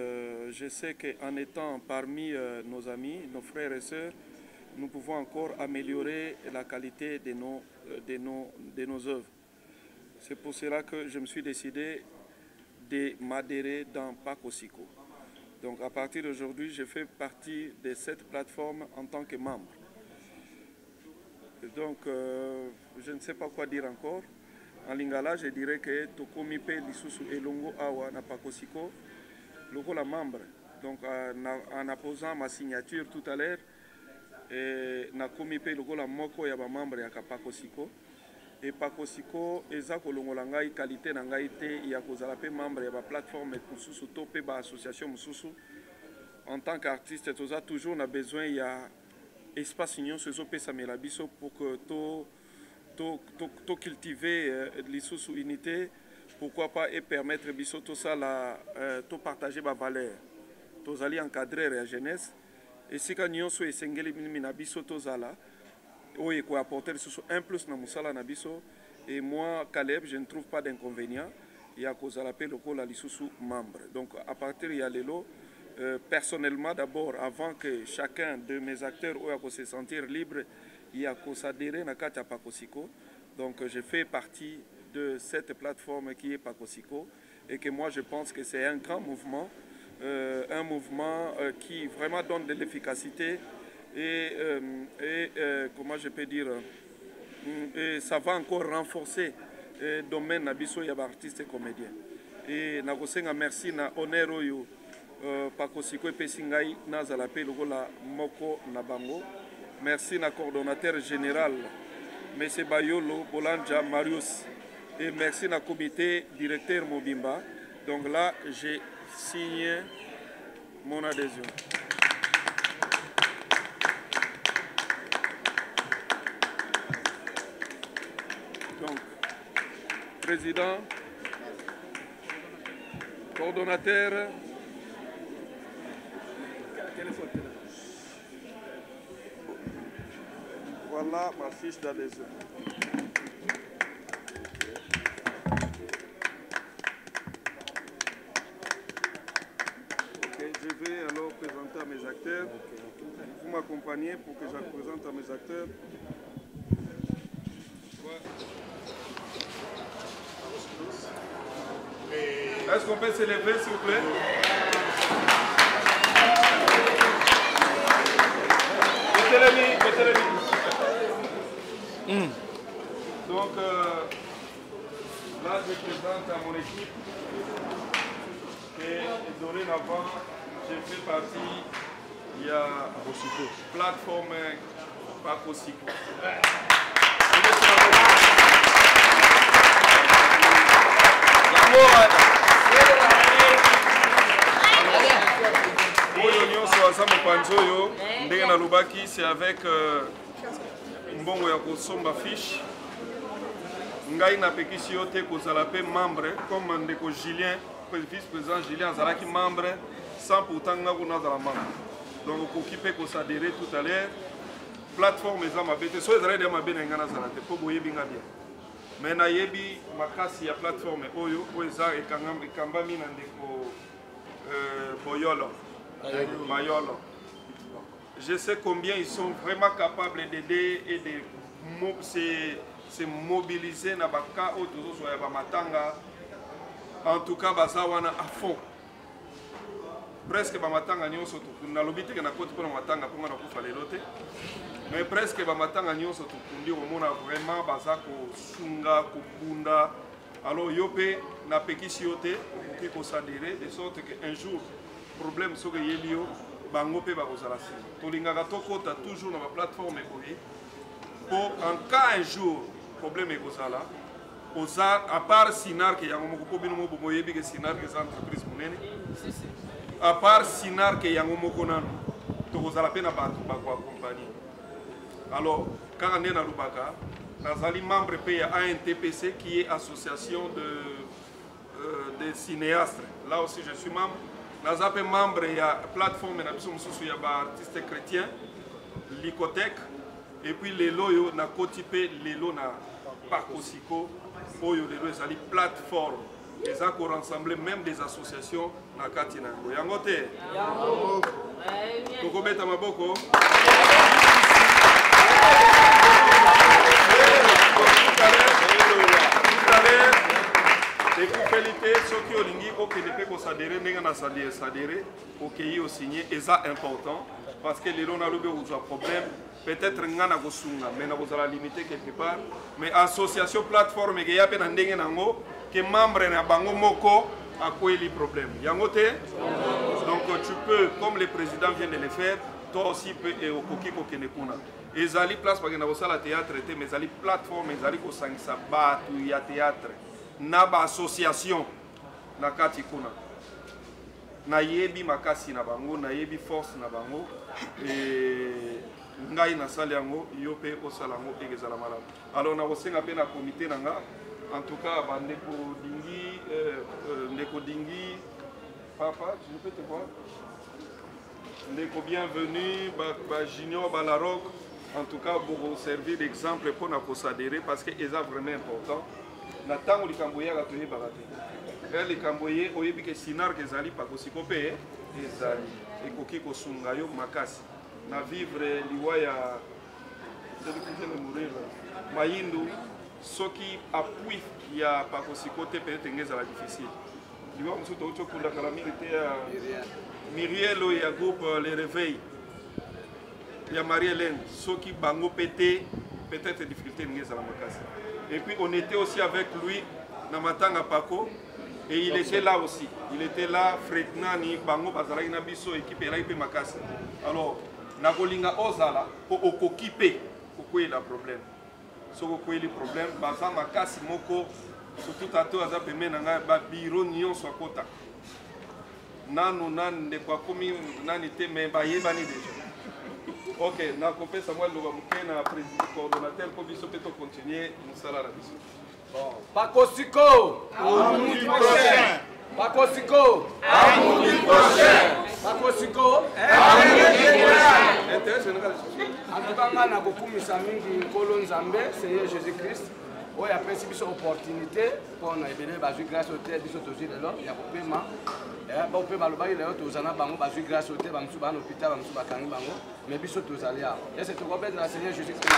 je sais qu'en étant parmi nos amis, nos frères et sœurs, nous pouvons encore améliorer la qualité de nos œuvres. C'est pour cela que je me suis décidé de m'adhérer dans Pakosiko. Donc à partir d'aujourd'hui, je fais partie de cette plateforme en tant que membre. Donc je ne sais pas quoi dire encore. En lingala, je dirais que Tokomi pe lisusu elongo awa na Pakosiko, logo la membre. Donc en apposant ma signature tout à l'heure, na komi pe logo la moko ya ba membre ya Pakosiko. Et Pakosiko eza kolongola ngai qualité na ngai te ya kozala pe membre ya ba plateforme mususu to pe ba association mususu. En tant qu'artiste, toza toujours na besoin ya espace union sezo pe samela biso pour que to cultiver lisusu unité, pourquoi pas, et permettre biso to ça la to partager ba valeur. Tozali encadrer la jeunesse et si ka nyonso esengeli mina biso tozala oye quoi apporter lisusu un plus na musala na biso. Et moi Caleb, je ne trouve pas d'inconvénient. ya kozala pe lokola lisusu membre. Donc à partir ya lelo, personnellement d'abord, avant que chacun de mes acteurs ou se sentir libre, il a s'adhérer à Kata Pakosiko. Donc je fais partie de cette plateforme qui est Pakosiko et que moi je pense que c'est un grand mouvement, qui vraiment donne de l'efficacité et comment je peux dire, et ça va encore renforcer le domaine nabiso ya artistes et comédiens. Et nakosenga merci na honneur oyo Pakosiko epesi ngai nazala pe lokola moko na bango. Merci na coordonnateur général M. Bayolo Bolanja Marius et merci na comité directeur Mobimba. Donc là j'ai signé mon adhésion. Donc président, coordonnateur, voilà ma fiche d'adhésion. Ok, je vais alors présenter à mes acteurs. Vous m'accompagnez pour que je présente à mes acteurs. Est-ce qu'on peut se lever, s'il vous plaît? Donc là je présente à mon équipe et dorénavant je fais partie, il y a plateforme Pakosiko. C'est avec mbongo ya kosomba fiche ngai na pekisi yo te kozala pe membre comme ndeko Julien, vice-président Julien azalaki membre sans pourtant nga kuna azala membre. Donc koki pe kosadere tout à l'heure plateforme eza mabe te so ezala de mabe na nga nazala te po boyebi nga bien. Mais nayebi makasi ya plateforme oyo eza ekambami na ndeko Boyolo Mayolo. Je sais combien ils sont vraiment capables d'aider et de se mobiliser dans baka autour de Bamatanga. En tout cas, bazawana à fond. Presque Bamatanga nyonso tukunda lobite que na côté pour Bamatanga pour na kufa lelote. Mais presque Bamatanga nyonso tukundi omona vraiment bazako sunga kubunda. Alors yope na pekisi yote qui ko s'adhérer de sorte que un jour problème so que yelio bango pe bakozala si tolingaka tokota toujours na ba plateforme boye pour en cas un jour problème ekozala oza à part Sinar que yango moko bino mo boyebi que Sinar que entreprise monene à part Sinar que yango moko nano tokozala pe na bato bako accompagner. Alors quand on est na Lubaka nazali membre pe ya ANTPC qui est association de cinéastes. Là aussi je suis membre. Nous sommes membres de la plateforme de artistes chrétiens, l'Icotec, et puis les loyaux na Kotipé, les loyaux na Pakosiko, Oyo les loyaux les plateformes, les accords rassemblés, même des associations na Katinango. Yangote. Toko beta maboko. Les coupelités, ceux qui ont ligné, qui ont s'adhérer, s'adhérer, qui ont signé, et ça important, parce que les gens ont un problème, peut-être qu'ils ont un sunga, mais nous allons limiter quelque part. Mais association plateforme, qui a peine que membre na bango moko a quoi les problèmes. Yangote, donc tu peux, comme le président vient de le faire, toi aussi peux et au koki kokenekuna. Et zali place parce que na osala théâtre, mais zali plateforme, zali ko sangisa batu ya théâtre. Naba association na kati kuna na yebi makasi na bango na yebi force na bango et ngai na sali yango yope osala ngo egezala malamu. Alors na osenga pe na comité nanga en tout cas bandeko dingi ndeko dingi papa je peux te voir ndeko bienvenue ba junior balarok en tout cas pour servir d'exemple pour na kosadere parce que c'est vraiment important. Na tango likambo ya gatoye bagate les Camboyés, au début que Sinar Gezali, pas aussi copé, Ezali, et Koki Kosungayo, Makasi. Na vivre l'Iwaya, Mayindu, ce qui appuie, il y a pas aussi côté peut-être difficile. L'Iwaya, nous sommes tous pour la militaire. Myriel, il y a groupe Les Réveils. Il y a Marie-Hélène, ceux qui bango pété, peut-être difficulté à la Makasi. Et puis on était aussi avec lui, Namatanga Paco, et il était là aussi. Il était là, Frednani, Bango, Bazaraki Nabiso, équipe et là, il peut Makasi. Alors, Nagolinga Ozala, pour okipe, pourquoi il y a problème. Ce pourquoi il y a problème, Bazar Makasi Moko, surtout à toi, Azap et Menanga, Biro Nyon soit Kota. Nano, nan, de quoi comme nanité, mais Bayebani déjà. Ok, na compé Samuel Lobamuke na président coordonnateur pour biso peut continuer nous sala la biso. Bon, Pakosiko, amoudi prochain. Pakosiko, amoudi prochain. Pakosiko, intérêt général. En tout cas, na kokumisa mingi nkolo Nzambe, Seigneur Jésus-Christ. Oui, après, si une opportunité pour nous aider, grâce au thé, nous sommes là, il y a un paiement. On peut balobailler les autres, nous avons grâce au thé, nous sommes à l'hôpital, nous sommes à Kangibango, mais nous sommes tous allés. Et c'est tout le de la Seigneur Jésus-Christ.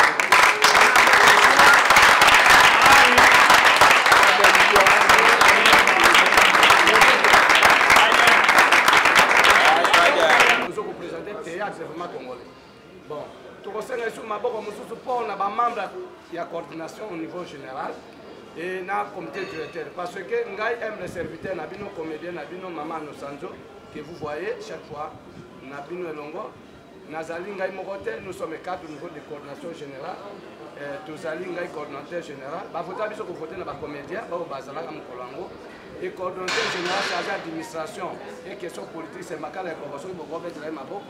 Nous avons présenté le théâtre, c'est vraiment congolais. Bon. Nous avons un membre de la coordination au niveau général et un comité directeur. Parce que nous avons les serviteurs, nous avons nos comédiens, nous avons Maman Nosanzo, que vous voyez chaque fois, nous avons nos Longo. Nous sommes 4 au niveau de coordination générale. Nous avons coordinateur général. Vous avez voté dans les comédiens, et coordinateur général chargé d'administration et questions politiques, c'est Makala et Convention de Bobo de Mabo.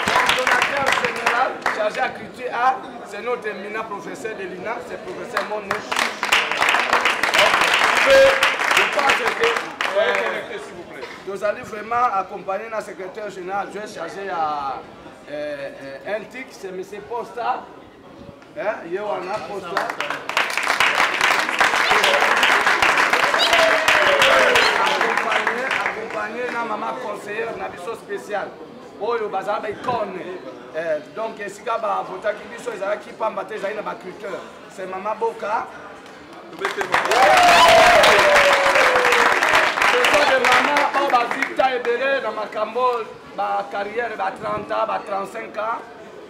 Coordonnateur général chargé à culture A, c'est notre éminent professeur de l'INA, c'est le professeur Monet. Je pense que nous allons vraiment accompagner notre secrétaire général chargé à NTIC, c'est M. Posta. Yoana Posta. Accompagné na maman conseillère na biso spécial oyo bazala ba icône donc esika ba vota ki biso ezala ki pamba te ezali na ba culture c'est maman Boka c'est de maman ba ba Victor ebele na makambo ba carrière ba 30 ans ba 35 ans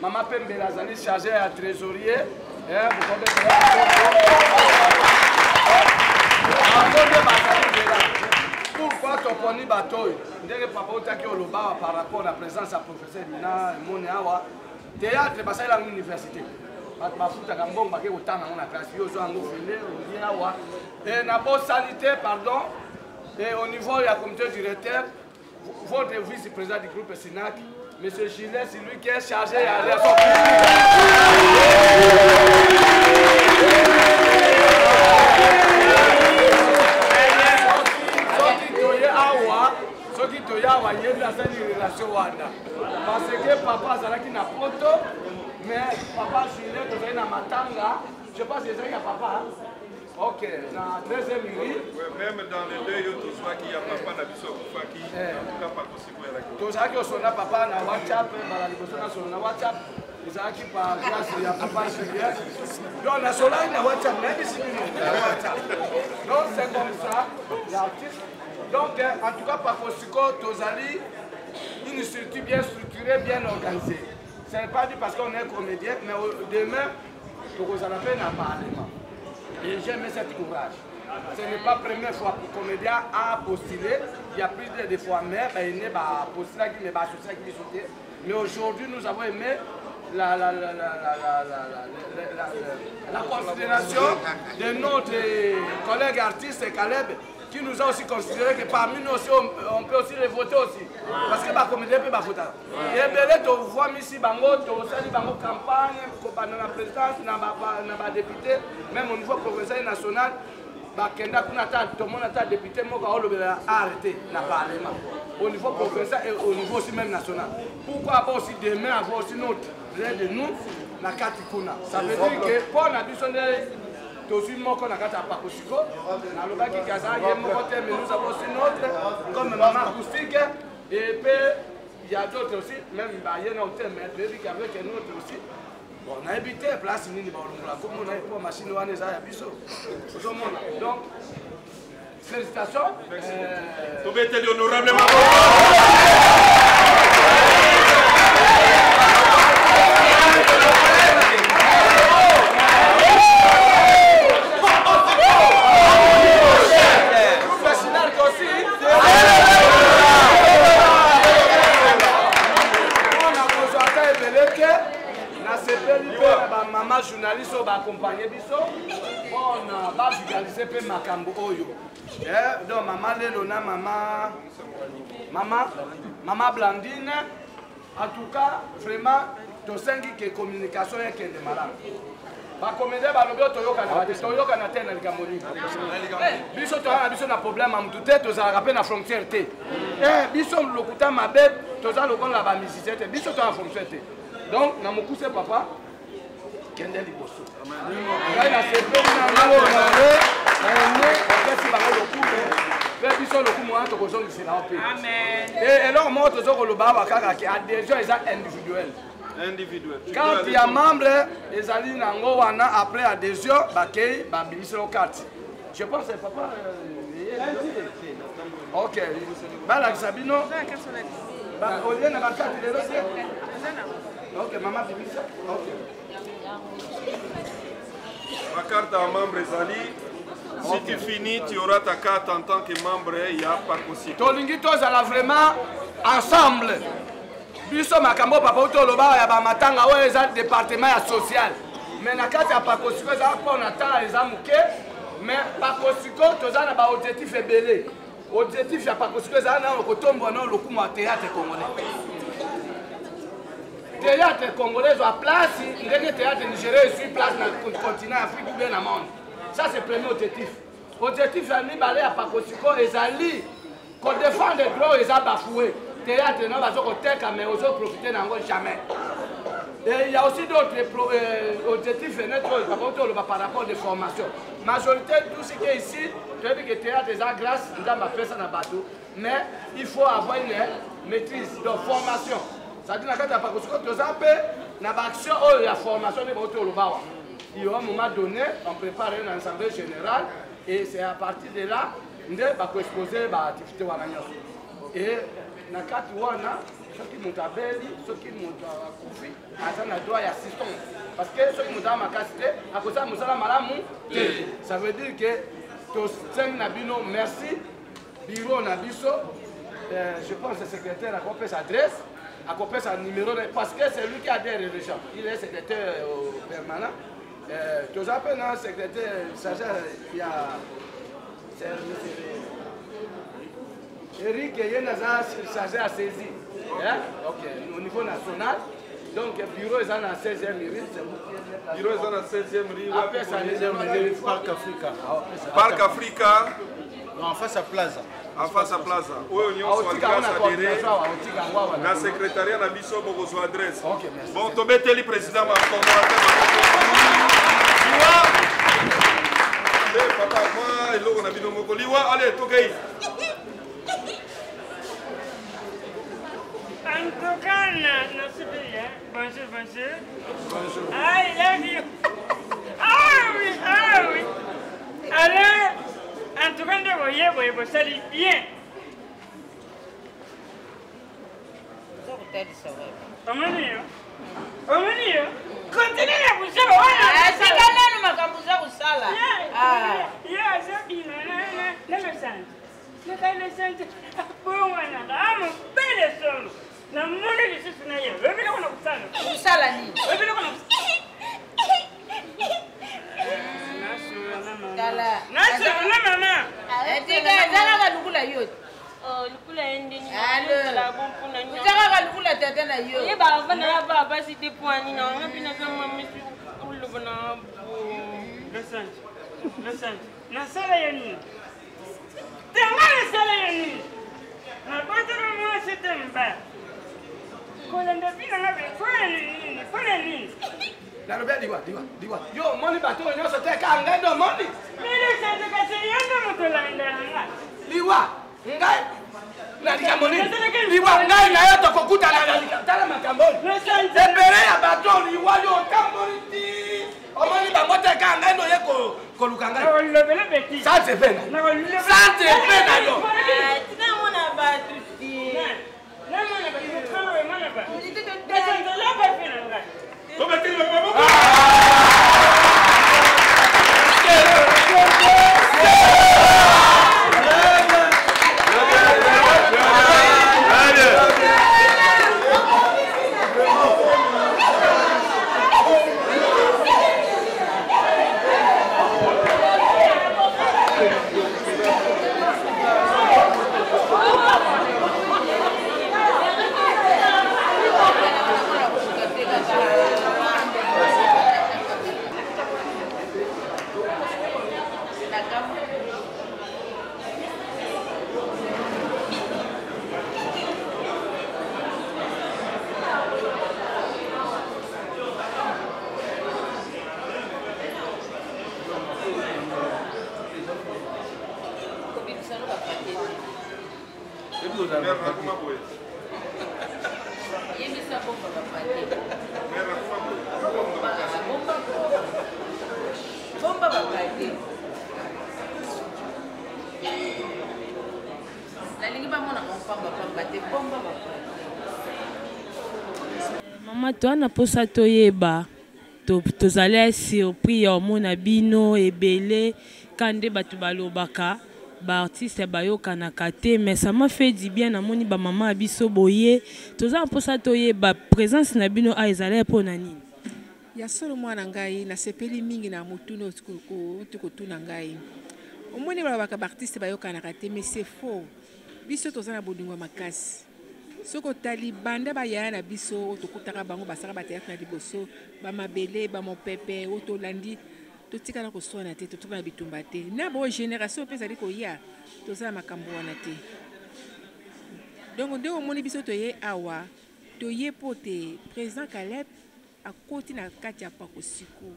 maman Pembela azali chargé à trésorier vous pourquoi tu poni batoy ndenge papa otaki oloba par rapport à la présence du professeur Nina Mone awa théâtre basai la université bato bafutaka mbongo bake kotanga ngo na classe yo zo yango fele odi awa et na bo sanité pardon et au niveau du comité directeur votre vice-président du groupe SINAC M. Gillet, c'est lui qui est chargé à la parce que papa azalaki na poto mais papa Julien tozali na matanga je pense que ezalaki ya papa ok na deuxième nuit même dans les deux yo tozwaki ya papa na biso akufaki amuka pakosikoyelaki tozalaki osona papa na WhatsApp bala liboso na solo na WhatsApp ezalaki par grâce ya papa Julien donc nasolaki na WhatsApp nayebisi bino na WhatsApp donc c'est comme ça l'artiste donc en tout cas Pakosiko tozali une structure bien structurée, bien organisée. Ce n'est pas dit parce qu'on est comédien, mais demain, nous allons faire un parlement. Et j'aime cet courage. Ce n'est pas la première fois que le comédien a postulé. Il y a plus de fois, mais il n'est pas postulé, mais aujourd'hui, nous avons aimé la considération de notre collègue artiste Caleb, qui nous a aussi considéré que parmi nous aussi, on peut aussi les voter aussi. Parce que la comédie peut voter. Et bien, tu vois ici, tu as une campagne, dans la présidence, dans les députés, même au niveau provincial et national, tout le monde a député, a arrêté le Parlement. Au niveau provincial et au niveau aussi même national. Pourquoi pas aussi demain avoir aussi notre l'aide de nous, la Katikuna. Ça veut dire que pour la Tosi Moko Nakata Pakosiko, Nalobaki Kaza, Yemokote, mais nous avons aussi notre, comme Maman Acoustique, et puis il y a d'autres aussi, même il y a un hôtel, mais avec un autre aussi. Bon, on a habité place Nini Balongla, comme on a pas machine ou Aneza Yabiso. Donc, félicitations. Vous êtes honorablement. Maman journaliste va accompagner biso on va vulgariser pe makambo oyo donc maman Lelona maman Blandine en tout cas vraiment to sengi que communication est que de malade ba comédie ba lobi toyoka na tena likamoni biso to na biso na problème am tout to za rappel na frontière té biso lokuta mabe to za lokola ba musicien té biso to na frontière té donc na mokuse papa Kende liboso. Ngai na sepeli na ngalo na opesi bango lokumu. Pe biso lokumu wana tokozongisela ope. Amen. Et eloko moko tozokoloba bakaka ke adhésion eza individuel. Quand il y a membre ezali nango wana après adhésion bakei babimiselo kati. Je pense que papa OK. Balakisa bino. Olie na bakati lelo se. OK, maman bimisa. OK. Ma carte en membre Zali, si tu finis, tu auras ta carte en tant que membre, il y a pas possible. Tolingi tozala vraiment ensemble. Biso makambo papa utoloba ya ba matanga oyo eza département ya social. Mais na kati ya pakosiko za pona tala eza muke, mais pakosiko tozana ba objectif ebele. Objectif ya pakosiko za na kotombo na lokumu ya théâtre congolais. Théâtre congolais à place, le théâtre nigérien est sur place dans le continent Afrique ou bien dans le monde. Ça c'est le premier objectif. L'objectif est de aller à Pakosiko et d'aller qu'on défend les droits et les bafoués. Théâtre, non, parce qu'on tête, mais on peut profiter d'en jamais. Et il y a aussi d'autres objectifs par rapport aux formations. La majorité de tout ce qui est ici, je dis que le théâtre est grâce à ma personne à bateau. Mais il faut avoir une maîtrise de formation. C'est-à-dire que tu as pas une action ou la formation de votre Olobawa. Il y a un moment donné, on prépare une assemblée générale et c'est à partir de là qu'on va exposer l'activité. Et dans le cas où ceux qui m'ont abelli, ceux qui m'ont confié, ils ont droit à assistance. Parce que ceux qui m'ont ma capacité, à cause de ça, ça veut dire que tous Nabino, merci. Bureau Nabiso, je pense que le secrétaire a compris sa adresse. À copier son numéro parce que c'est lui qui adhère les gens. Il est secrétaire permanent. Tous appels un secrétaire, il y a Eric Yenaza chargé à saisir. Ok, au niveau national. Donc le bureau est dans la 16e rue. Le bureau est dans la 16e rue. Après ça, les Parc Africa. Parc Africa. En face à Plaza. En face à Plaza. Oui, on y a la secrétariat n'a pas besoin d'adresse. Bon, tu es le président. Papa, moi, on a vu nos Liwa. Allez, Togei. En tout cas, c'est bien. Bonjour, bonjour. Bonjour. Ah, il a vu. Ah oui, ah oui. Alors, en tout cas, vous salez bien. Continuez à vous nalobi liwa yo moni bato nyonso te ka ngai ndo moni liwa ngai na likambo nini liwa ngai na yo tokokutana na tala makambo ebele ya bato liwa yo otamboli ti omoni bango te ka ngai ndo ye koluka ngai sante pe na yo tinamona bato ti Mama toi na posa toyeba tozali surpris ya omona bino ebele kande batu balobaka ba artiste bayokanaka te mais ça m'a fait du bien namoni ba mama abiso boye tozali posa toyeba présence na bino a ezali pona nini ya solo mwana ngai na sepeli mingi na mutuno tukotuna ngai omoni balobaka ba artiste bayokanaka te mais c'est faux biso tozana bodingwa makasi soko tali banda bayaya na biso tokutaka bango basaka bateatre na liboso bamabele bamopepe otolandi totikala koswana te totoka na bitumba te na bo génération mpe ezali koya tozala makambo wana te donc nde omoni biso toye awa toye mpo te président Caleb akoti na kati ya pakosiko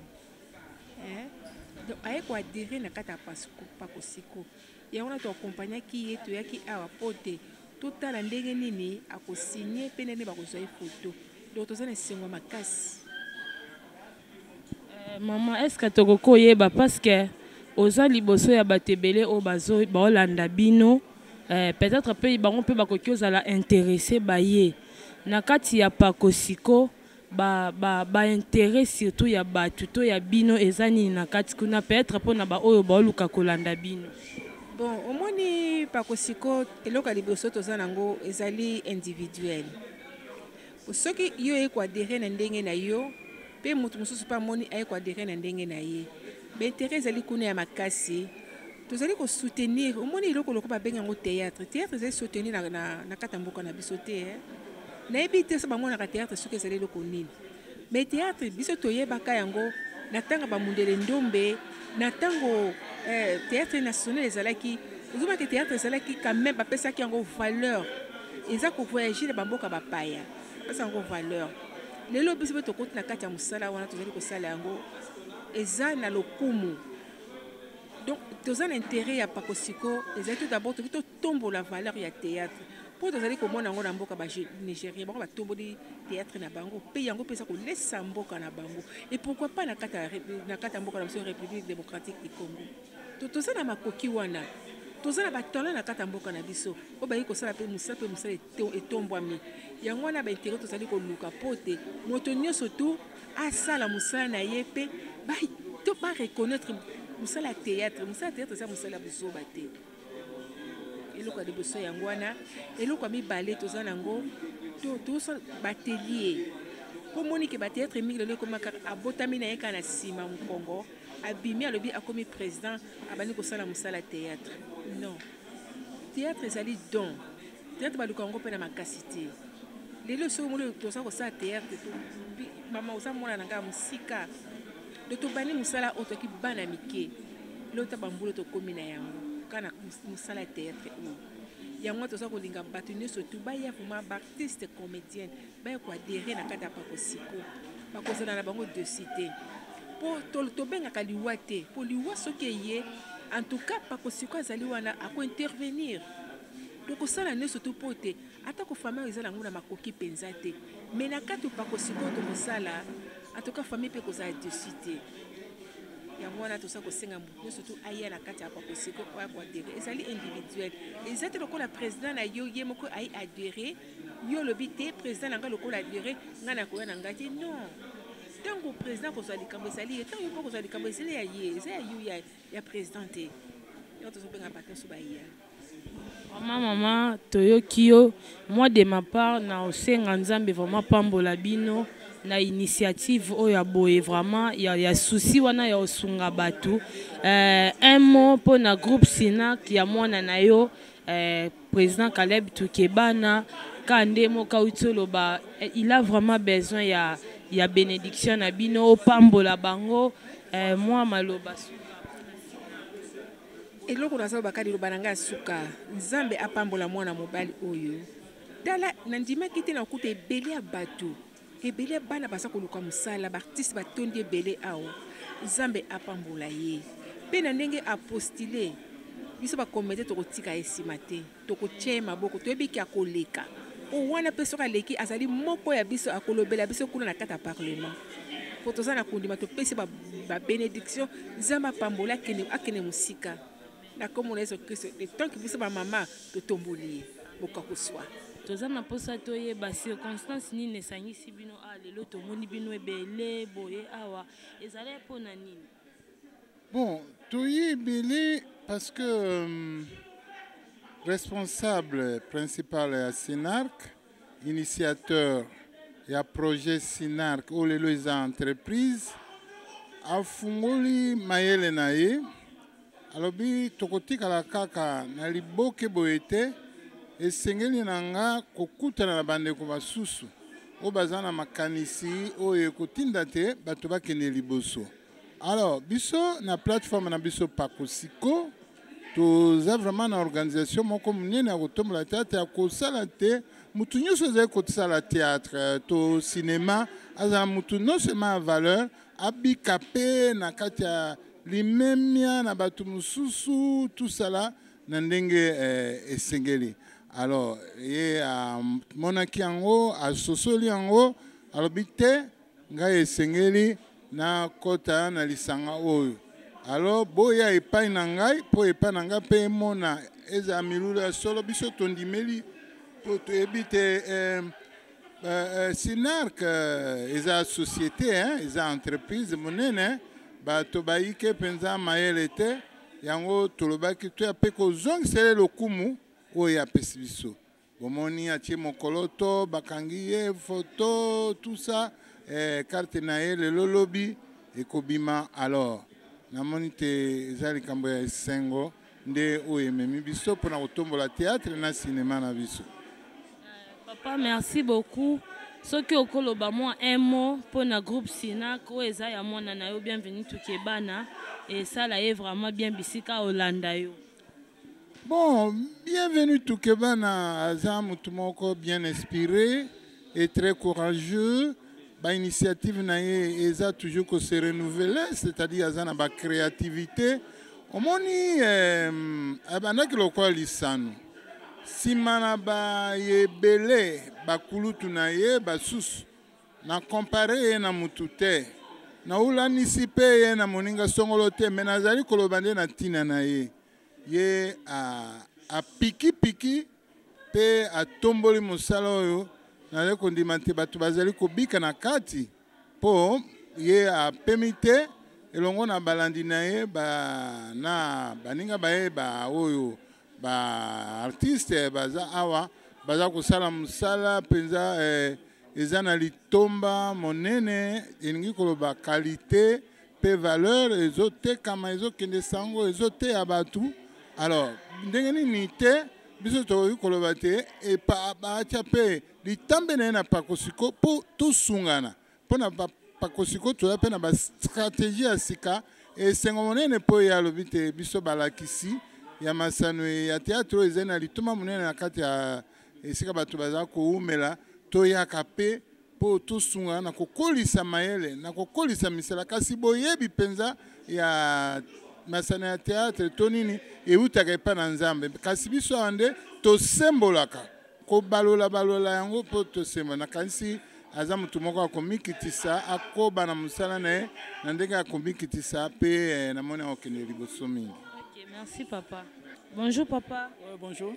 donc aye koadere na kati ya pakosiko yango na toakompagnaki ye toyaki awa mpo te totala ndenge nini akosigne mpe ndenge bakozwa ye foto donc toza na esengo makasi. Maman, est-ce que tu koyeba parce que oza liboso ya batebele o bazo baolanda bino peut-être pe bango pe bakoki ozala intéressé baye na kati ya pakosiko ba intérêt surtout ya batu to ya bino ezani na kati kuna peut-être pona ba oyo baoluka kolanda bino. Bon, omoni pakosiko eloko liboso toza nango ezali individuel. Soki yo ekwadere na ndenge na yo pe mutu mususu pa moni ayekwadere na ndenge na ye. Be intérêt ezali kuna ya makasi. Tozali ko soutenir omoni eloko loko ba benga ngo théâtre. Théâtre ezali soutenir na katamboka na biso te. Na ebite sa bango na théâtre soki ezali loko nini. Mais théâtre biso toyebaka yango na tanga ba mundele ndombe na tango théâtre national ezalaki ozoma ke théâtre ezalaki quand même bapesaki yango valeur eza ko voyager ba mboka bapaya pesa yango valeur lelo biso tokoti na kati ya musala wana tozali kosala yango eza na lokumu donc toza na intérêt ya pakosiko ezali tout d'abord toki tombo la valeur ya théâtre po tozali komona yango na mboka ba Nigeria bango batomboli théâtre na bango pe yango pesa kolesa mboka na bango et pourquoi pas na kati ya mboka na République démocratique du Congo toza na makoki wana toza na batala na kati ya mboka na biso po bayi kosala pe musala etombwami yango wana baintérêt tozali koluka po te moto nyonso tu asala musala na ye pe ba reconnaître musala théâtre eza musala buzoba te eloko ya liboso yango wana eloko ya mibale toza nango toza batelier po moni ke bateatre mingi lelo ekomaka abotami na ye kaka na nsima mokongo abimi alobi akomi président abandi kosala mosala théâtre non théâtre ezali don théâtre baluka yango mpe na makasi te lelo soki moni toza kosala théâtre mama oza mona na ngai mosika do tobandi mosala oyo toki bana mike lelo ta bambula tokomi na yango kana mosala théâtre oyo yango toza kolinga bato nyonso tu baya vraiment baartiste comédienne baya koadere na kati ya pakosiko bakozala na bango dossier te po tobengaka liwa te po liwa soki eye en tout cas pakosiko azali wana akointervenir tokosala nyonso to po te ata kofamille oyo eza nango na makoki mpenza te mais na kati pakosiko tokosala en tout cas famille mpe kozala dossier te yango wana toza kosenga motu nyonso to aya na kati ya pakosiko po akoadere ezali individuel eza te lokola président na yo ye moko ayi adere yo lobi te président na ngai lokola adere ngai nakoya na ngai te non ntango président kozwa likambo ezali ye ntango yo mpo kozwa likambo ezali ya ye eza ya yo ya président te yo tozobenga bato nyonso baya. Maman, toyoki yo, moi de ma part, na osenga nzambe vraiment pambola bino na initiative oyo boye vraiment ya souci wana ya osunga batu. Un mot pour na groupe Sinak ya mwana na yo président Caleb Tukebana kande mo kautolo ba il a vraiment besoin ya bénédiction na bino pambola bango moi maloba eloko naza bakali lobana nga suka nzambe apambola mwana mobali oyo tala nandimaki te na kuta ebele ya bato ebele bana baza koluka mosala baartiste batondi ebele awa nzambe apambola ye mpe na ndenge apostile biso bakomite tokotika ye nsima te tokotie maboko toyebiki akoleka o wana mpe soki aleki azali moko ya biso akolobela biso kuna na kati ya parlement po toza na kondima topesi babénédiction nzambe apambola akende mosika na komona Yesu Kristo le temps que biso bamama totomboli boka koswa toza na posa toyeba circonstance nini esangisi bino lelo tomoni bino ebele boye awa ezali mpona nini? Bon, toyebele parce que responsable principal ya Sinark, initiateur ya projet Sinark oyo lelo eza entreprise afungoli mayele na ye alobi tokotikala kaka na liboke boye te esengeli na nga kokutana na bandeko basusu oyo baza na makanisi oyo ekotinda te bato bakende liboso. Alors biso na plateforme na biso Pakosiko toza vraiment na organisation moko monene ya kotombola théâtre ya kosala te mutu nyonso ezali kosala théâtre to cinéma azala mutu non seulement ya valeur abika mpe na kati ya limemia na bato mosusu tosala na ndenge esengeli. Alors ye amonaki yango asosoli yango alobi te ngai esengeli na kota na lisanga oyo. Alors boya epai na ngai po epai na ngai mpe emona eza milulu ya solo biso tondimeli po toyebi te Sinark eza société eza entreprise monene bato bayike mpenza mayele te yango tolobaki toya mpe kozongisela lokumu oyo apesi biso bomoni atie mokolo to bakangi ye foto tout ça carte na ye lelo lobi ekobima. Alors namoni te eza likambo ya esengo nde oyo ememi biso mpona kotombola théâtre na cinéma na biso. Papa, merci beaucoup. Soki okoloba moi un mot pour na groupe Sinak oyo eza ya mwana na yo bienvenue Tukebana et ça là est vraiment bien bisika Olanda yo. Bon, bienvenue Tukebana aza mutu moko bien inspiré et très courageux. Ba initiative na ye eza toujours ko se renouveler, c'est-à-dire aza na ba créativité. Omoni abandaki lokola lisano. Simana ba yebele bakulutu na ye basusu na compare ye na mutu te na ulanisi pe ye na moninga songolo te me nazali koloba nde na ntina na ye ye apiki pe atomboli mosala oyo nazali kondima te bato bazali kobika na kati mpo ye apemi te elongo na balandi na ye na baninga bayeba oyo ba artiste baza awa baza kosala mosala mpenza eza na litomba monene elingi koloba qualité pe valeur ezotekama ezokende sango ezoteya bato. Alors ndenge nini te biso tokoki koloba te baatya mpe litambe na ye na Pakosiko mpo tosungana mpo na Pakosiko toza mpe na bastratégie ya sika esengo monene mpo ye alobi te biso balakisi ya masano ya théâtre ezali na litoma monene na kati ya esika bato baza koumela toyaka mpe po tosunga na kokolisa mayele na kokolisa misala kasi boyebi penza ya masana ya théâtre to nini eutaka epa na nzambe kasi biso ande tosembolaka balola yango po tosemba na kanisi aza mutu moko akomikitisa akoba na mosala na ye na ndenge akomikitisa mpe namoni akokende liboso mingi. Ok, merci papa. Bonjour papa. Ouais, bonjour.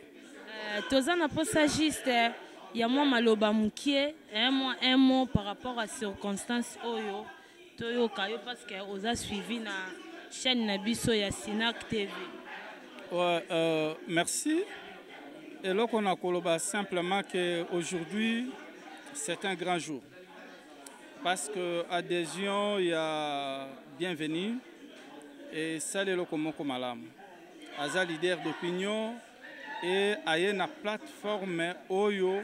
Toza na posa juste ya mwa maloba mukie un mot par rapport à circonstance oyo toyoka yo parce que oza suivi na chaîne na biso ya Sinac TV. Ouais, merci. Et là qu'on a koloba simplement que aujourd'hui c'est un grand jour parce que adhésion il y a bienvenue et ça les lokomoko malam. Aza leader d'opinion et aye na plateforme oyo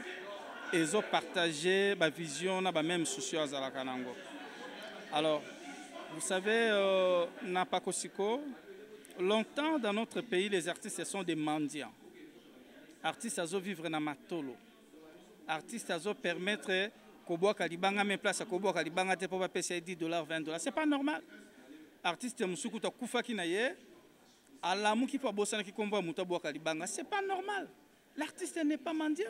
ezo partager ba vision na ba même souci azala kanango. Alors vous savez na Pakosiko longtemps dans notre pays les artistes sont des mendiants. Artistes azo vivre na matolo. Artistes azo permettre koboa kalibanga même place koboa kalibanga te pour pas payer $10 $20. C'est pas normal. Artiste musuku ta kufaki na ye alamu qui peut bosser qui combat mutaboa kalibanga, c'est pas normal. L'artiste n'est pas mendiant.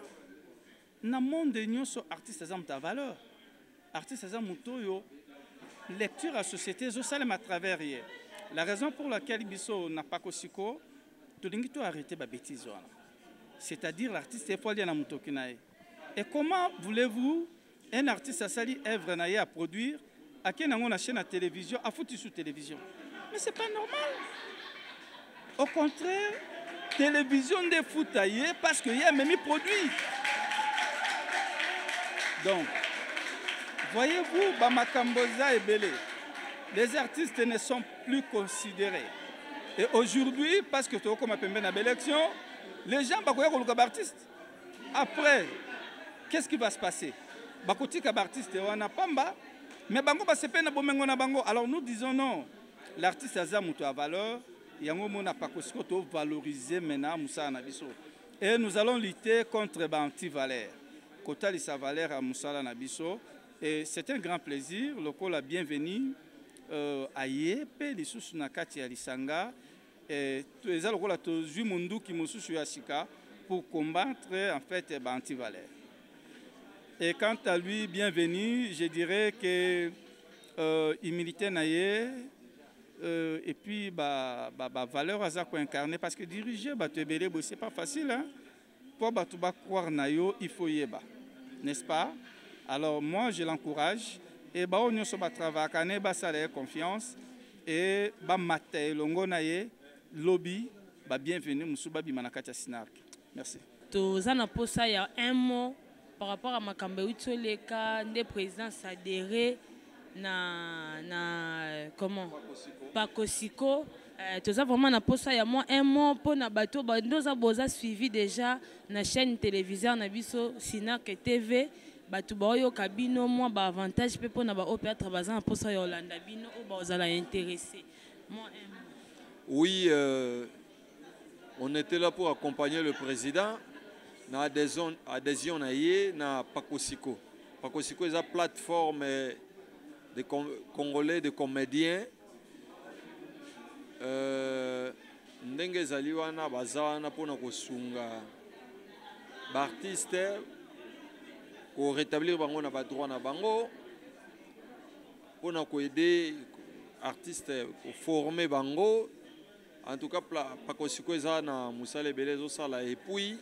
Na monde nyonso artiste azam ta valeur. Artiste azam mutoyo lecture à société zo salem à travers hier. La raison pour laquelle biso n'a pas kosiko to lingi to arrêter ba bêtise wana. C'est-à-dire l'artiste est folie na mutoki na ye. Et comment voulez-vous un artiste a sali œuvre na ye à produire à qui nango na chaîne à télévision à foutu sur télévision. Mais c'est pas normal. Au contraire, télévision des foutaillés parce qu'il y a même produit. Donc, voyez-vous, Bamakamboza et Belé, les artistes ne sont plus considérés. Et aujourd'hui, parce que tu as comme une élection, les gens vont être artistes. Après, qu'est-ce qui va se passer? Bakotika artiste wana pamba, mais bango ba sepe na bomengo na bango. Alors nous disons non. L'artiste a mutu a valeur. Yango mona Pakosiko to valoriser maintenant Moussa na biso. Et nous allons lutter contre anti-valeur. Kota li sa valeur à Moussa na biso. Et c'est un grand plaisir. Loko la bienvenue à Yepe lisusu na kati ya lisanga. Et tous les loko la to zui mundu ki mususu ya sika pour combattre en fait anti-valeur. Et quant à lui, bienvenue, je dirais que il militait naïe et puis valeur à ça incarner parce que diriger c'est pas facile hein. Pour croire naïo, il faut y n'est-ce pas? Alors moi je l'encourage et on y va travailler, ça confiance et maté longo naïe lobby bienvenue musuba bimanakata Sinac. Merci. Tozana posa ya un mot par rapport à Makambe Utsoleka, des présidents adhérés na comment Pakosiko. Tout ça vraiment na posa ya moi un mot pour na bateau bandoza boza suivi déjà na chaîne télévision na biso Sinac TV batu bayo kabino moi ba avantage pe pour na ba opéra bazan posa ya Holanda bino ou ba ozala intéressé. Moi un mot. Oui, on était là pour accompagner le président. Na adhésion na Pakosiko. Pakosiko est une plateforme de Congolais, de comédiens. Ndenge ezali wana baza wana mpona kosunga baartiste korétablir bango na badroit na bango mpona koaider artiste koformer bango. En tout cas Pakosiko eza na mosala ebele ezosala et puis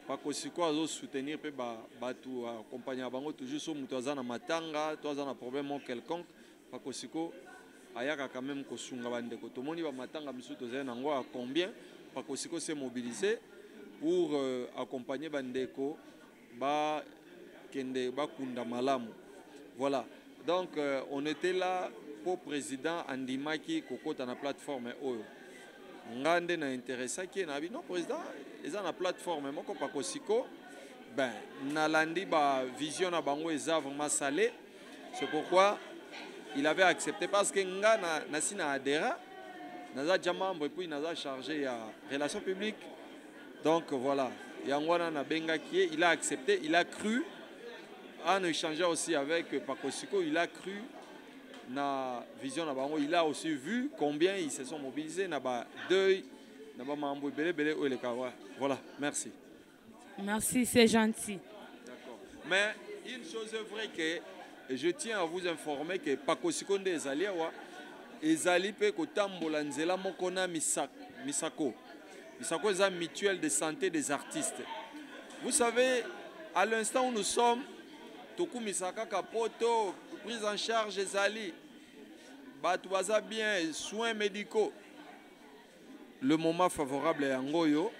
Pakosiko azo soutenir pe batu accompagner bango toujours so mutu aza na matanga to aza na problème quelconque Pakosiko ayaka quand même kosunga bandeko tomoni ba matanga misu tozana nango à combien Pakosiko s'est mobilisé pour accompagner bandeko ba kende ba kunda malamu. Voilà. Donc on était là pour président andimaki kokota na plateforme oyo. Ngande na intéressé qui na non président eza na plateforme moko Pakosiko ben nalandi ba vision na bango eza vraiment salé. C'est pourquoi il avait accepté parce que nga na sina adhéré naza déjà membre et puis naza chargé à relations publiques. Donc voilà, Yangwana na Bengakie, il a accepté, il a cru, en échangeant aussi avec Pakosiko, il a cru na vision na bango, il a aussi vu combien ils se sont mobilisés na ba deuil, na ba mambo belé belé o le kawa. Voilà, merci. Merci, c'est gentil. D'accord. Mais une chose est vraie que je tiens à vous informer que Pakosiko nde ezali awa ezali pe kotambola nzela moko na Misako. Misako est un mutuelle de santé des artistes. Vous savez, à l'instant où nous sommes, Toku Misaka Kapoto, prise en charge ezali, Batouaza bien, soins médicaux. Le moment favorable est Angoyo.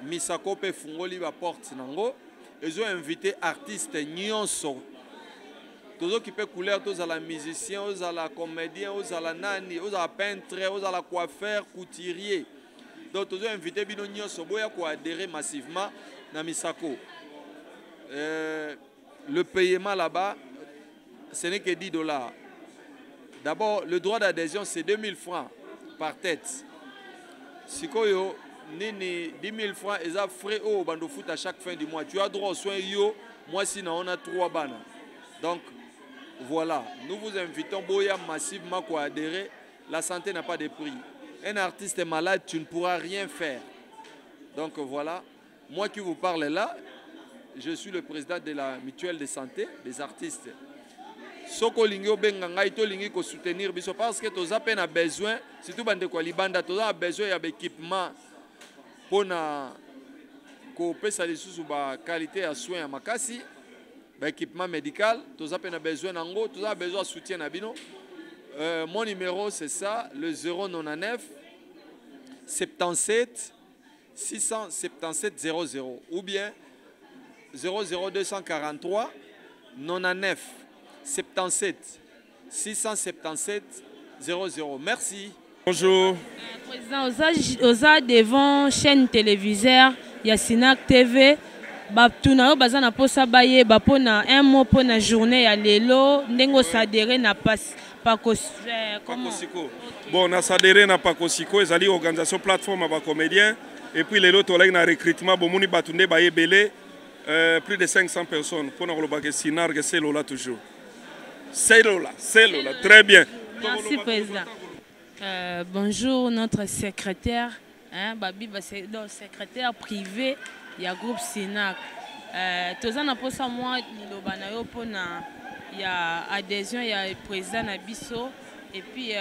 Misako pe fungoli ba porte nango. Ils ont invité artistes nyonso. Tous ceux qui peuvent couleur, tous à la musicien, tous à la comédien, tous à la nani, tous à la peintre, tous à la coiffeur, couturier. Donc, tous ont invité Bino Nyonso Boya pour adhérer massivement à Misako. Le paiement là-bas, ce n'est que 10 $. D'abord, le droit d'adhésion, c'est 2000 francs par tête. Si koyo, nini 10 000 francs, ils ont frais au bando foot à chaque fin du mois. Tu as droit aux soins yo, moi sinon on a 3 bana. Donc, voilà, nous vous invitons Boya massivement pour adhérer. La santé n'a pas de prix. Un artiste est malade, tu ne pourras rien faire. Donc voilà, moi qui vous parle là, je suis le président de la mutuelle de santé des artistes. Soko lingi obenganga ito lingi ko soutenir biso parce que tous a peine besoin, surtout bande ko libanda, tous a besoin d'équipement pour na ko pesa lisusu ba qualité à soins à makasi, ba équipement médical, tous a peine besoin nango, tous a besoin de soutien na bino. Mon numéro c'est ça, le 099 77 677 00 ou bien 00243 99 77 677 00. Merci. Bonjour. Président, oza devant chaîne télévisée Yasinak TV. Batuna bazana posa baye bapona un mot pour la journée ya lelo ndengo sadere na pas Pakosiko. Bon, on a adhéré à Pakosiko, ils ont organisation plateforme à comédiens. Et puis les autres, on a recrutement, Bomuni Batunde, Baye Belé, plus de 500 personnes. Pour nous, le Sinar, c'est Lola toujours. C'est Lola, très bien. Merci, Président. Bonjour, notre secrétaire, Babi, c'est le secrétaire privé, il y a groupe Sinar. Tous en pour ça, moi, il y a adhésion, il y a président Nabiso. Et puis,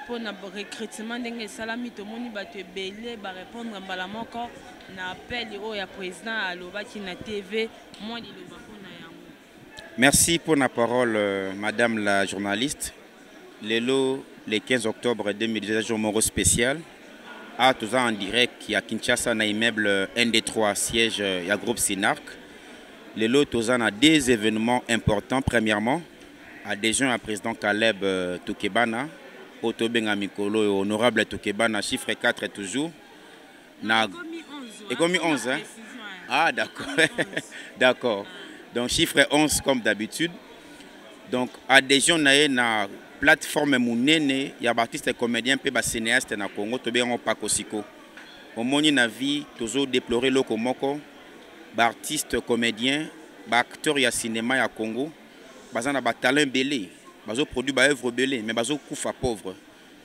pour le recrutement, il salami tout le monde va te belé, va répondre à Balamoko. On appelle le président à l'Obaki na TV. Moi, merci pour la parole, madame la journaliste. Le 15 octobre 2018, jour Moro spécial. À tous en direct, il y a Kinshasa, un immeuble ND3, siège, il y a groupe Sinarc. Le lot, tous en a des événements importants. Premièrement, adhésion à président Caleb Toukebana, Otobenga Mikolo et honorable Toukebana, chiffre 4 toujours. Et comme 11, hein? Ah, d'accord. D'accord. Donc, chiffre 11 comme d'habitude. Donc, adhésion à la plateforme Mounene, il y a des artistes et comédiens, puis des cinéastes na Congo, tout bien en Pakosiko. Au monde na vie, toujours déplorer le Komoko, des artistes comédiens, des acteurs ya cinéma ya Congo. Ils ont des talents belés, ils ont produit des œuvres belées, mais ils ont couvert pauvre.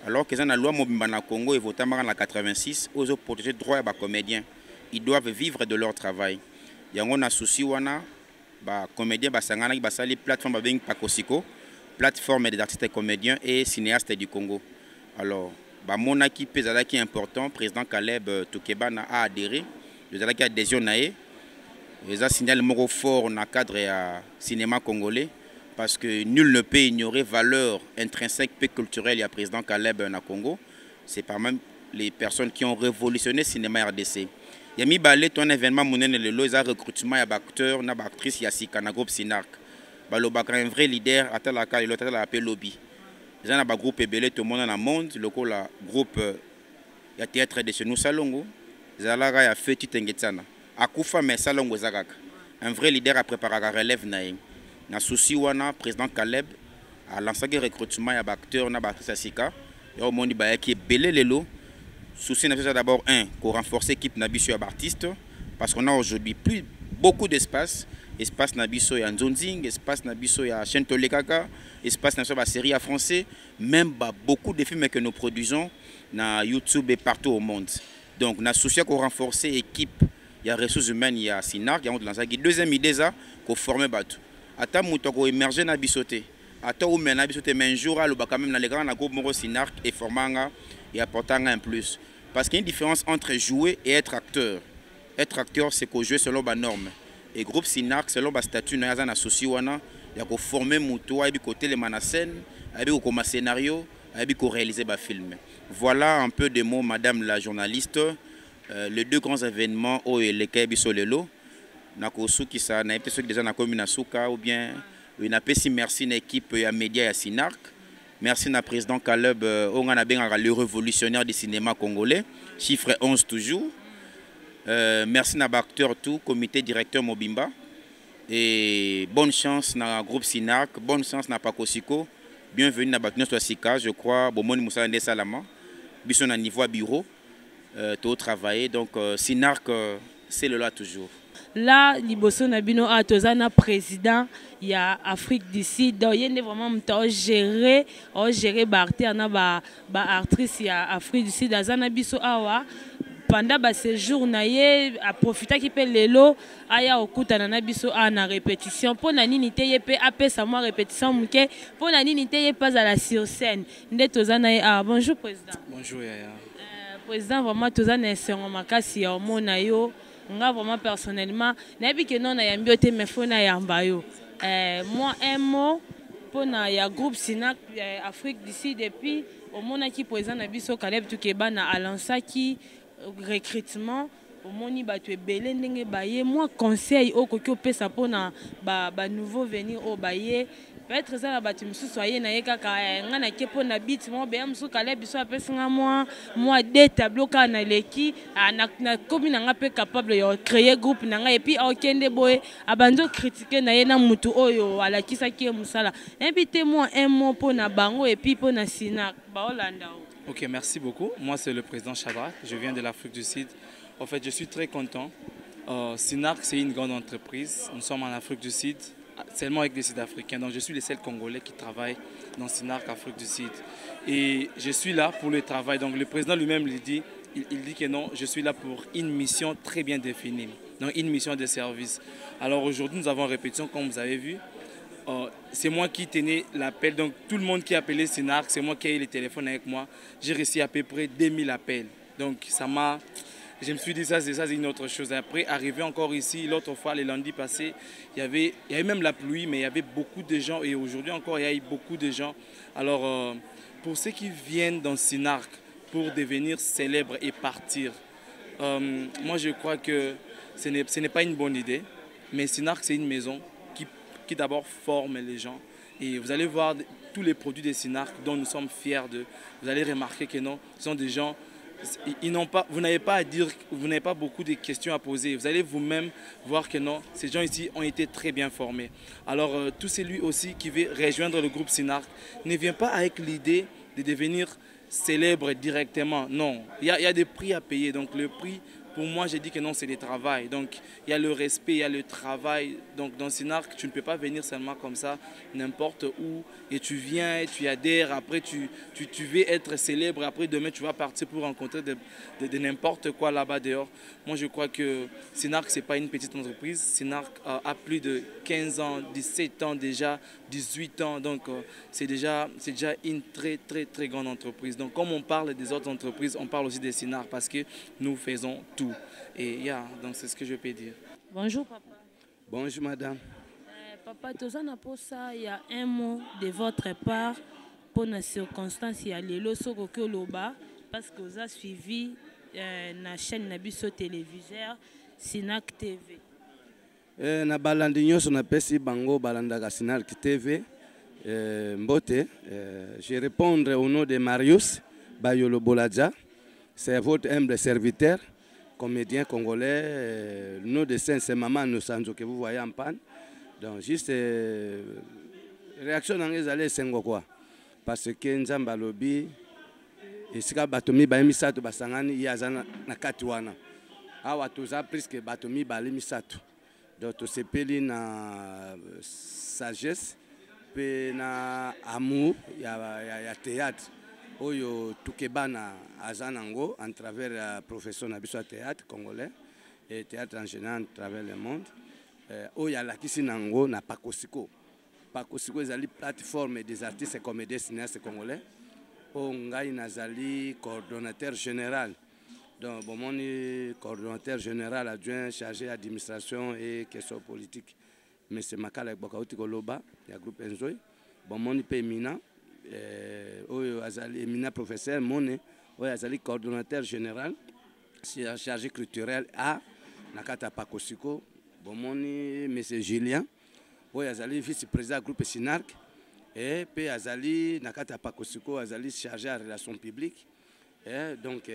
Alors que la loi Mobimba na Congo et voté en 86, ils ont protégé le droit des comédiens. Ils doivent vivre de leur travail. Il y a un souci, les comédiens qui les plateformes de Pakosiko, plateforme des artistes et comédiens et cinéastes du Congo. Alors, mon équipe est important, le président Caleb Toukebana a adhéré, il a adhésion. Il a signé le mot fort dans le cadre du cinéma congolais. Parce que nul ne peut ignorer valeur intrinsèque et culturelle du président Caleb na Congo. C'est par même les personnes qui ont révolutionné le cinéma RDC. Il y a mis un événement monnaie le lot, il y a recrutement de acteurs, d'actrices Yassika na groupe Sinarc. Un vrai leader à la carte, l'autre à la lobby. Il y a un groupe Ebele, tout le monde dans le monde, le groupe il y a théâtre de chez nous Salongo. Il y a un fait Titengetana. À Koufa mais Salongo Zagak. Un vrai leader a préparé la relève naïm. Na souci wana président Caleb a lancé un recrutement ya acteurs na actrices Sika et au monde ba qui belé lelo souci na d'abord un pour renforcer l'équipe na biso ya artiste parce qu'on a aujourd'hui beaucoup d'espace. Espace Nabiso et Nzonzing, espace Nabiso et Chentole Kaka, espace Nabiso et série à français, même beaucoup de films que nous produisons na YouTube et partout au monde. Donc, nous avons qu'on renforcer l'équipe, il y a ressources humaines, il y a Sinark, il y a Lansaki. Deuxième idée, c'est qu'on forme Batou. Attends, nous avons émergé na bisoté. Attends, nous avons bisoté, mais un jour, nous avons quand même les grands groupes Moro Sinark et formant et apportant un plus. Parce qu'il y a une différence entre jouer et être acteur. Être acteur, c'est qu'on joue selon les normes. Et groupe Sinark, selon le statut, nous avons associé, il faut former Moutou, il faut côté les scène, il faut comme scénario, il faut réaliser des films. Voilà un peu de mots, madame la journaliste. Les deux grands événements, les Kaibi Solelo, Nakosu qui ça, n'a été ceux qui déjà na commune Asuka ou bien, il a fait merci à l'équipe à média et à Sinark. Merci à président Caleb, on a bien le révolutionnaire du cinéma congolais, chiffre 11 toujours. Merci à l'acteur tout, comité directeur Mobimba. Et bonne chance dans le groupe Sinark, bonne chance dans Pakosiko. Bienvenue dans le Sika, je crois, Bomoni Moussa Ndé Salama. Bisson à niveau bureau, tout travailler. Donc Sinark, c'est le là toujours. Là, Liboso Nabino a tozana président, il y a Afrique du Sud, donc il y a vraiment gérer Barté, on a ba actrice il y a Afrique du Sud, azana biso awa. Pendant ce séjour, naye a profité qui peut lelo aya okuta na biso na répétition pour na nini te yepe apé sa moi répétition muke pour na nini te yepe pas à la sur scène nde tozana bonjour président. Bonjour Yaya. Président vraiment tozana sengo makasi ya omona yo nga vraiment personnellement nabi que non na yambi te me fona yamba yo moi un mot pour na ya groupe Sinark Afrique d'ici depuis omona ki président na biso Caleb Tukeba na alansaki recrutement au moni batu ebele ndenge baye moi conseil au koki opesa pona ba nouveau venir au baye peut-être ça la batu mususu aye na ye kaka nga na ke pona bit mo be mususu kale biso apesa nga moi des tableaux kana leki na commune nga pe capable de créer groupe na nga et puis okende boye abanzo critiquer na ye na mutu oyo ala kisaki musala invitez moi un mot pona bango et puis pona Sinark ba Holanda. Ok, merci beaucoup. Moi, c'est le président Shadrach. Je viens de l'Afrique du Sud. En fait, je suis très content. Sinark, c'est une grande entreprise. Nous sommes en Afrique du Sud, seulement avec des Sud-Africains. Donc, je suis le seul Congolais qui travaille dans Sinark, Afrique du Sud. Et je suis là pour le travail. Donc, le président lui-même il dit que non, je suis là pour une mission très bien définie. Donc, une mission de service. Alors, aujourd'hui, nous avons une répétition, comme vous avez vu. C'est moi qui tenais l'appel, donc tout le monde qui appelait Sinark, c'est moi qui ai eu le téléphone avec moi. J'ai reçu à peu près 2000 appels. Donc ça m'a... Je me suis dit ça c'est une autre chose. Après, arrivé encore ici, l'autre fois, le lundi passé, il y avait même la pluie, mais il y avait beaucoup de gens. Et aujourd'hui encore, il y a eu beaucoup de gens. Alors, pour ceux qui viennent dans Sinark pour devenir célèbres et partir, moi je crois que ce n'est pas une bonne idée. Mais Sinark, c'est une maison qui d'abord forme les gens. Et vous allez voir tous les produits de Sinark dont nous sommes fiers de. Vous allez remarquer que non, ce sont des gens, vous n'avez pas à dire, vous n'avez pas beaucoup de questions à poser. Vous allez vous-même voir que non, ces gens ici ont été très bien formés. Alors tout celui aussi qui veut rejoindre le groupe Sinark ne vient pas avec l'idée de devenir célèbre directement. Non, il y a des prix à payer. Donc le prix, pour moi, j'ai dit que non, c'est le travail. Donc, il y a le respect, il y a le travail. Donc, dans Sinark, tu ne peux pas venir seulement comme ça, n'importe où. Et tu viens, tu adhères, après tu veux être célèbre. Après, demain, tu vas partir pour rencontrer de n'importe quoi là-bas dehors. Moi, je crois que Sinark, ce n'est pas une petite entreprise. Sinark a plus de 15 ans, 17 ans déjà, 18 ans. Donc, c'est déjà une très, très, très grande entreprise. Donc, comme on parle des autres entreprises, on parle aussi des Sinark parce que nous faisons tout. Et donc c'est ce que je peux dire. Bonjour papa. Bonjour madame. Papa, pour ça, il y a un mot de votre part pour la circonstance, il y a les losos que l'oba parce que vous avez suivi la chaîne Nabiso téléviseur Sinark TV. Na balandi nyonso na pesi bango balandaka Sinark TV. Mbote, je répondrai au nom de Marius Bayolo Boladja. C'est votre humble serviteur, comédien congolais. Le nom de scène, c'est Maman Nosanzo que vous voyez en panne. Donc, juste réaction dans les allées, c'est quoi? Parce que Nzamba Lobi, et si Batomi Baemi Sato Basangani, Yazana Nakatiwana. awa toza presque bato mibale misato donc tosepeli na sagesse mpe na amour ya théâtre oyo tukebana aza nango en travers la profession na biso ya théâtre congolais et théâtre en général à travers le monde oyo alakisi nango na Pakosiko. Pakosiko ezali plateforme des artistes et comédiens cinéastes congolais oyo ngai nazali coordonnateur général. Donc, bon, coordonnateur général adjoint chargé d'administration et questions politiques. Mais c'est Makala Bokauti Koloba, il y a groupe Enzoy. Bon, mon éminent, éminent professeur, mon azali coordonnateur général, chargé culturel à Nakata Pakosiko. Bon, mon monsieur Julien, azali vice-président du groupe Sinark. Et puis azali Nakata Pakosiko, azali chargé à relations publiques. Donc,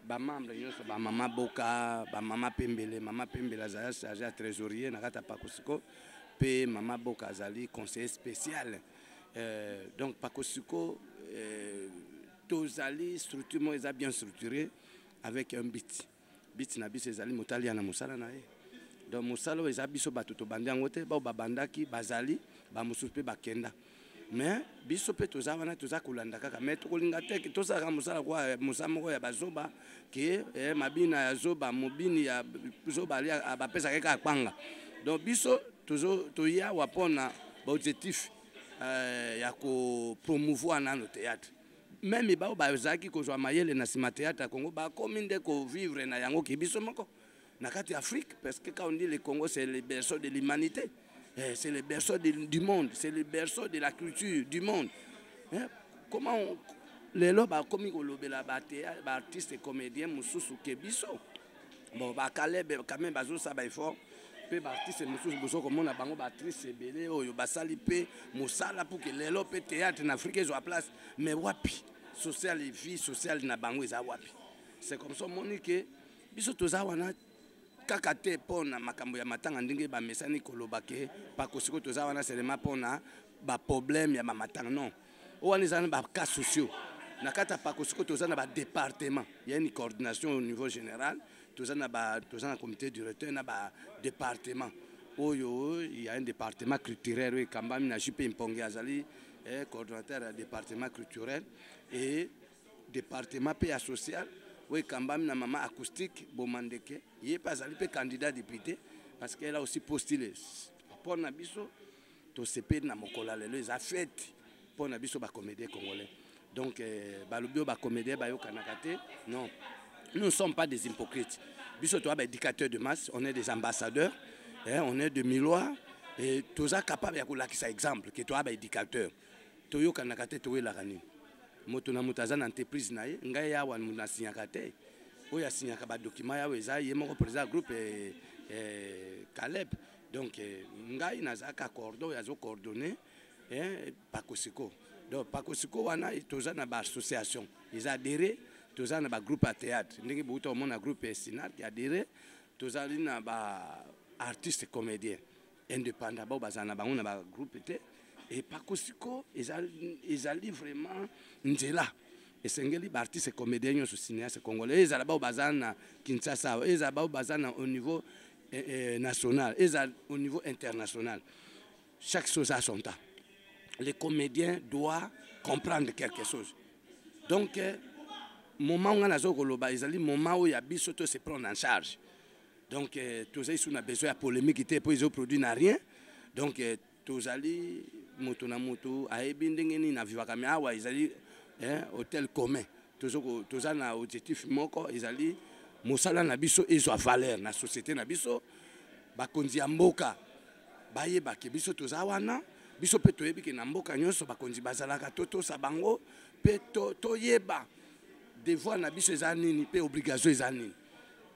membre Mama Boka, Mama Pembele azali chargé à trésorier Nakata Pakosiko, puis Mama Boka azali conseiller spécial. Donc Pakosiko, tozali structure bien structuré avec un beat. Beat na biso ezali motalia na mosala na ye. Donc mosala eza biso bato to bandi yango te ba babandaki bazali ba mosusu pe bakenda. Mais biso pe toza wana toza kolanda kaka mais tokolinga te tosaka mosala kwa mosamo ya bazoba ke mabina ya zoba mobini ya zoba ali abapesa kaka kwanga. Donc biso toya wapona ba objectif ya ko promouvoir na no théâtre. Même ba bazaki ko jwa mayele na sima théâtre Congo ba kominde ko vivre na yango ki biso moko na kati Afrique parce que quand on dit le Congo c'est le berceau de l'humanité. C'est le berceau du monde, c'est le berceau de la culture du monde. Comment les lobes comme ils artistes et comédiens mususu kebiso. Bon, Caleb quand même bazo ça ba fort. Pe artistes mususu bozo comme on a bango actrice belé oyo basali pe musala pour que les lobes théâtre en Afrique soit place mais wapi social et vie sociale na bango za wapi. C'est comme ça monique biso toza wana kakate pona makambo ya matanga ndenge ba mesani kolobake Pakosiko toza wana seulement pona ba problème ya matanga non wana zana ba cas sociaux na kata Pakosiko toza na ba département il y a une coordination au niveau général toza na comité directeur na ba département oyo il y a un département culturel et kambami na jipe imponge azali coordonnateur département culturel et département PA social. Oui, Kambam na maman acoustique, Bomandeke, il n'est pas allé candidat député parce qu'elle a aussi postulé. Pour Nabiso, to CP na mokola les a fait pour Nabiso ba comédien congolais. Donc balubio ba comédien ba yo kanakate. Non. Nous ne sommes pas des hypocrites. Biso toi ba éducateur de masse, on est des ambassadeurs, on est de Milois et toza capable ya kolakisa exemple que toi ba éducateur. Toyo kanakate towe la rani. Moto na mutaza na entreprise na ye ngai ya wan muna signaka te oya signaka ba document ya weza ye moko président groupe Caleb donc ngai nazaka cordon ya zo coordonner Pakosiko donc Pakosiko wana toza na ba association ils adhéré toza na ba groupe à théâtre ndenge buta o mona groupe Sinat qui adhéré toza na ba artiste comédien indépendant ba bazana bango na ba groupe te. Et Pakosiko, ils allaient vraiment nzela. Et sengeli artistes et comédiens sur cinéaste congolais. Ils allaient au bazan Kinshasa, ils allaient au bazan au niveau national, ils allaient au niveau international. Chaque chose a son temps. Les comédiens doivent comprendre quelque chose. Donc, moment où on a zokoloba, ils allaient moment où il y a bisoto se prendre en charge. Donc, tous ceux qui ont besoin de polémique, pour ils ont produit rien. Donc, tous allés moto na moto ayebi ndenge nini na vivaka mais awa ezali hôtel commun toza na objectif moko ezali mosala na biso ezwa valeur na société na biso bakonzi ya mboka bayeba ke biso toza wana biso pe toyebi ke na mboka nyonso bakonzi bazalaka totosa bango pe toyeba devoir na biso eza nini pe obligation eza nini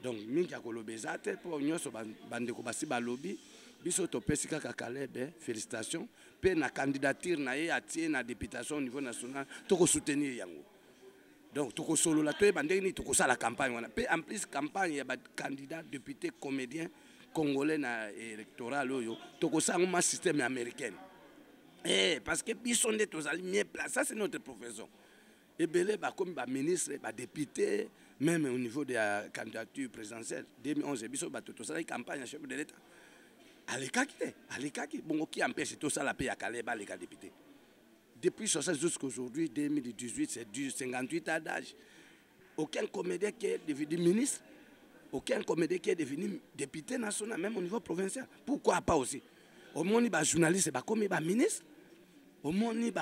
donc mingi ya koloba eza te mpo nyonso bandeko basi balobi biso topesi kaka Caleb félicitations pe na candidature na ye atie na députation au niveau national toko soutenir yango donc toko solo la toyeba ndenge ni toko sala campagne wana pe en plus campagne ya ba candidat député comédien congolais na électoral oyo toko sanga ma système américain parce que biso nde tozali mieux place ça c'est notre profession ebele ba comme ba ministre ba député même au niveau de la candidature présidentielle 2011 biso bato tosala campagne à chef de l'État alekaki bongo qui empêche tout ça la paix à Kaleba les députés depuis 60 jusqu'à aujourd'hui 2018 c'est du 58 ans d'âge. Aucun comédien qui est devenu ministre, aucun comédien qui est devenu député national, même au niveau provincial. Pourquoi pas aussi? Au moins, les journalistes sont comme les ministres. Au moins, les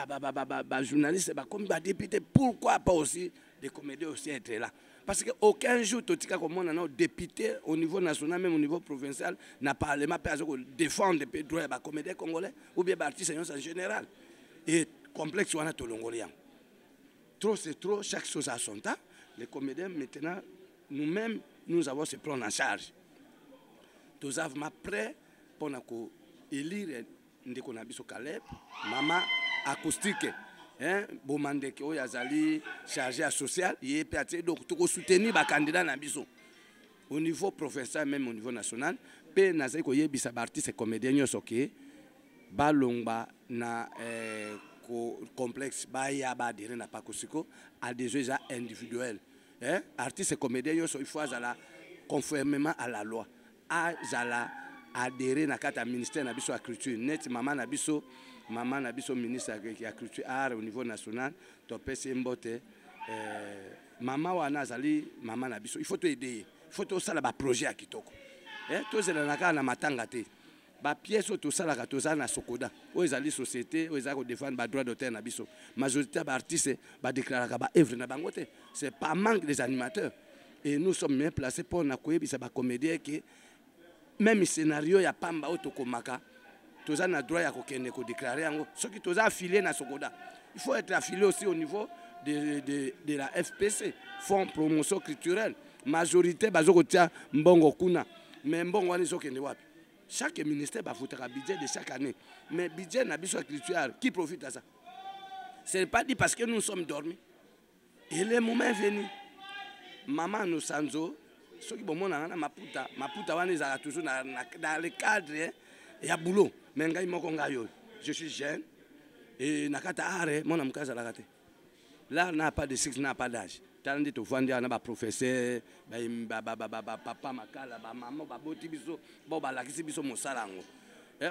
journalistes sont comme les députés. Pourquoi pas aussi les comédiens aussi être là? Parce qu'aucun jour, tout cas, comme on a député au niveau national, même au niveau provincial, n'a pas le mapé à défendre les droits des comédiens congolais ou bien des artistes en général. Et complexe, on a tout l'ongolien. Trop, c'est trop, chaque chose a son temps. Les comédiens, maintenant, nous-mêmes, nous avons se prendre en charge. Nous sommes prêts pour élire Ndeko Nabiso Caleb, maman acoustique. Bomande qui est chargé social, il peut donc tout soutenir les candidats Nabiso. Au niveau provincial, même au niveau national, pe naza ko yebisa artiste et comédien nyonso ke balongba na complexe baya ba dire na pakosiko à des jeux individuels. Artistes et comédiens il faut aller conformément à la loi. Azala adhérer na kata ministère na biso à culture net maman na biso ministre de la culture art au niveau national to pese mbote maman wana azali maman na biso il faut te aider il faut to sala ba projet à kitoko to zela na kana matanga te ba pièce to sala ka to za na sokoda o ezali société o ezako défendre ba droit d'auteur na biso majorité ba artiste ba déclarer ka ba œuvre na bango te c'est pas manque des animateurs et nous sommes bien placés pour na koyebisa ba comédien que même scénario ya pamba otokomaka toza na droit ya kokende ko déclarer yango soki toza affilié na sokoda il faut être affilié aussi au niveau de la FPC Fonds promotion culturelle majorité bazoko tia mbongo kuna mais mbongo wani sokende wapi chaque ministère va foutre un budget de chaque année mais budget na biso culturel qui profite à ça c'est pas dit parce que nous sommes dormis et le moment est venu maman nous sanzo ceux qui bon na maputa wana ezala toujours dans le cadre et ya boulot mais ngai moko ngayo je suis jeune et nakata are mona mukaza la kate là n'a pas de sexe n'a pas d'âge tandi to vandi na ba professeur ba papa makala ba maman ba boti biso bo ba lakisi biso mosalango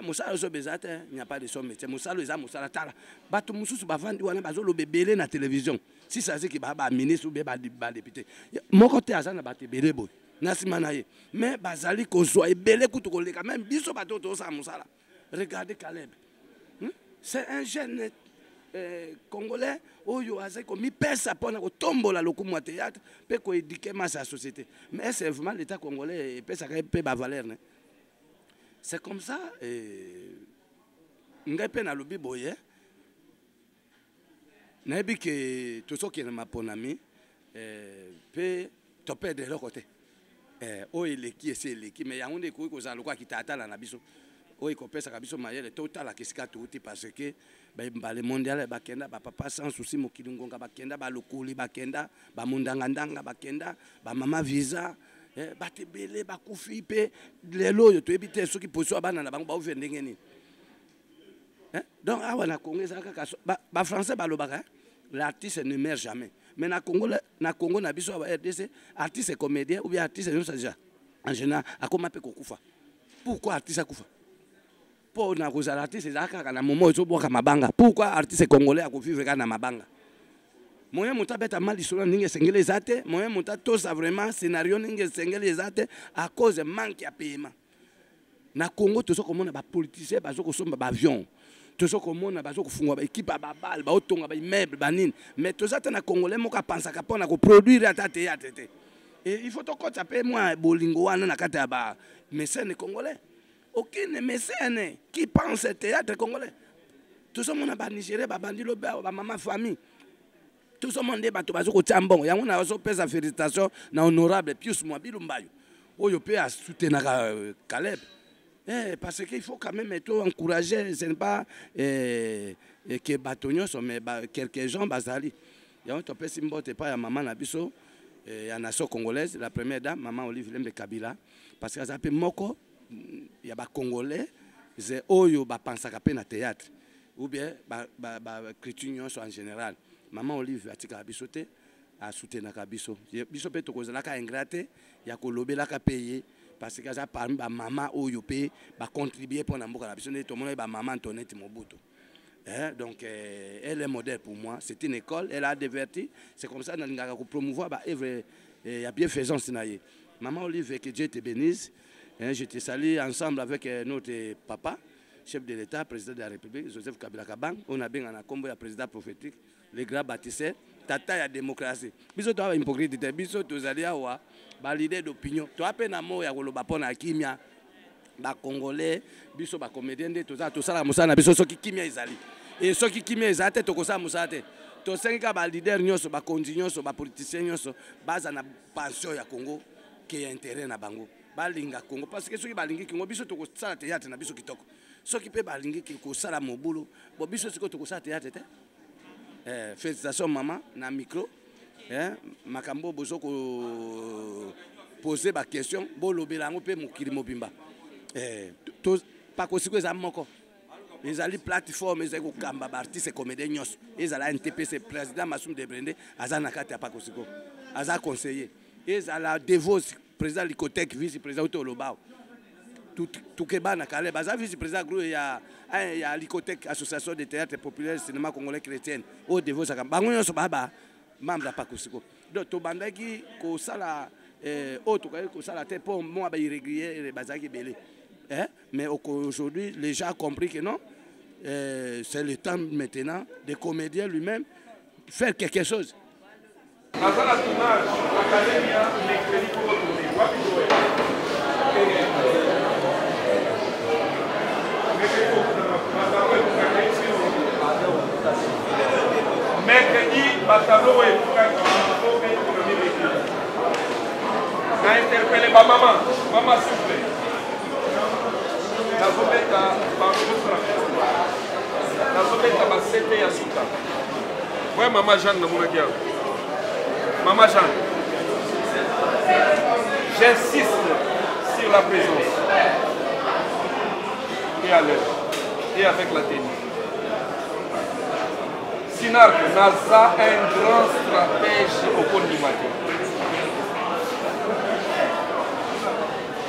mosala zo bezate il n'y a pas de son métier mosala eza mosala tala bato mususu ba vandi wana bazo lo bebele na télévision si ça c'est ki ba ministre ou ba député moko te azana ba te bele boy nasima na ye mais bazali kozwa ebele kutu koleka même biso bato to sa mosala regardez Caleb c'est un jeune congolais oyo azali ko mi pesa pona ko tombola lokumu théâtre pe ko éduquer ma sa société mais c'est vraiment l'état congolais pesa ka pe ba valeur ne c'est comme ça ngai pe na lobi boye na ebi ke to soki na maponami pe to pe de l'autre o eleki ese eleki mais yango ndeko ko za lokwa kitatala na biso o ikopesa kabiso mayele total la kesika touti parce que ba le mondial ba kenda ba papa sans souci mokilingonga ba kenda ba lokoli ba kenda ba mundanga ndanga ba kenda ba mama visa ba tebele ba kufi pe lelo yo to ebite soki poso bana na bango ba ouvre ndenge ni donc awa na Congo ça ba français ba lobaka l'artiste ne meurt jamais mais na Congo na biso ba RDC artiste comédien ou bien artiste en général akoma pe kokufa pourquoi artiste akufa pour na cause artiste ezaka na moment zo boka mabanga pourquoi artiste congolais akofivre kana mabanga moyen muta beta mali solo ninge sengele ezate moyen muta tosa vraiment scénario ninge sengele ezate à cause manque ya paiement na Congo tozo komona ba politicien bazo kosomba ba avion tozo komona bazo kufungwa ba équipe ba balle ba otonga ba immeuble ba nini mais tozata na congolais moka pensa ka pona ko produire ata théâtre et il faut to kota pe moi bolingo wana na kata ba mécène congolais aucun mécène qui pense au théâtre congolais. Tout le monde a Nigeria, bandi lo ba maman famille. Tout le monde a bato bazo ko tiambon. Ya ngona bazo pesa félicitation na honorable Pius Mwabilu Mbayo. Oyo pe a soutenir Caleb. Parce qu'il faut quand même encourager, ce n'est pas que batonyo mais quelques gens bazali. Ya on to pesa mbote pa ya maman na biso ya nation congolaise, la première dame maman Olive Lembe Kabila parce que ça peut moko il y a des Congolais, c'est oyo ba pensaka pe na théâtre ou bien ba critique en général. Maman Olive atika bisoté asoutenaka biso biso mpe tokozalaka ingrate ya kolobelaka peye parce que aza parmi bamama oyo mpe bacontribue mpo na mboka na biso nde tomona bamama Antoinette Mobutu. Donc elle est modèle pour moi, c'est une école, elle a diverti, c'est comme ça nalingaka ko promouvoir ba œuvre ya bienfaisance na ye. Maman Olive, que Dieu te bénisse. Je te salue ensemble avec notre papa, chef de l'État, président de la République, Joseph Kabila Kabang. On a bien un combo de président prophétique, les grands bâtisseurs, tata ya démocratie. Biso to hypocrite, biso to zalia wa ba leader d'opinion. To apena mo ya koloba pona kimia ba congolais, biso ba comédien de to ça la musana biso soki kimia ezali. Et soki kimia ezate to kosa musate. To senga ba leader nyonso ba konzi nyonso ba politicien nyonso baza na pension ya Congo qui est intérêt na bango. Balinga Congo parce que soki balingi Congo biso to kosala théâtre na biso kitoko. Soki pe balingi ki kosala mobulu, bo biso siko to kosala théâtre te. Félicitations maman na micro. Makambo bozo ko poser ba question, bo lobela ngo pe mokili mobimba. To pa kosiko za moko. Les ali plateforme ezako kamba ba artiste comédien nyos. Ezala NTPC président Massoum Debrende azana kati pa kosiko. Aza conseiller. Ezala Devos président Licotec vice-président Tolobao. Tout keba na kale baza vice-président groupe ya Licotec association de théâtre populaire cinéma congolais chrétien. O Devos aka bango nyonso baba membre pa kosiko. Donc to bandaki ko sala to ko sala te pour moi ba irrégulier bazaki belé. Mais aujourd'hui, les gens ont compris que non, c'est le temps maintenant des comédiens lui-même faire quelque chose. Mercredi, tableau est interpellé ma maman, maman s'il vous plaît. Nazobeta basete ya suka. Ouais maman Jeanne na mona kia. Maman Jeanne. J'insiste sur la présence. Et à l'heure. Et avec la tenue. Sinark Naza un grand stratège au Kondimate.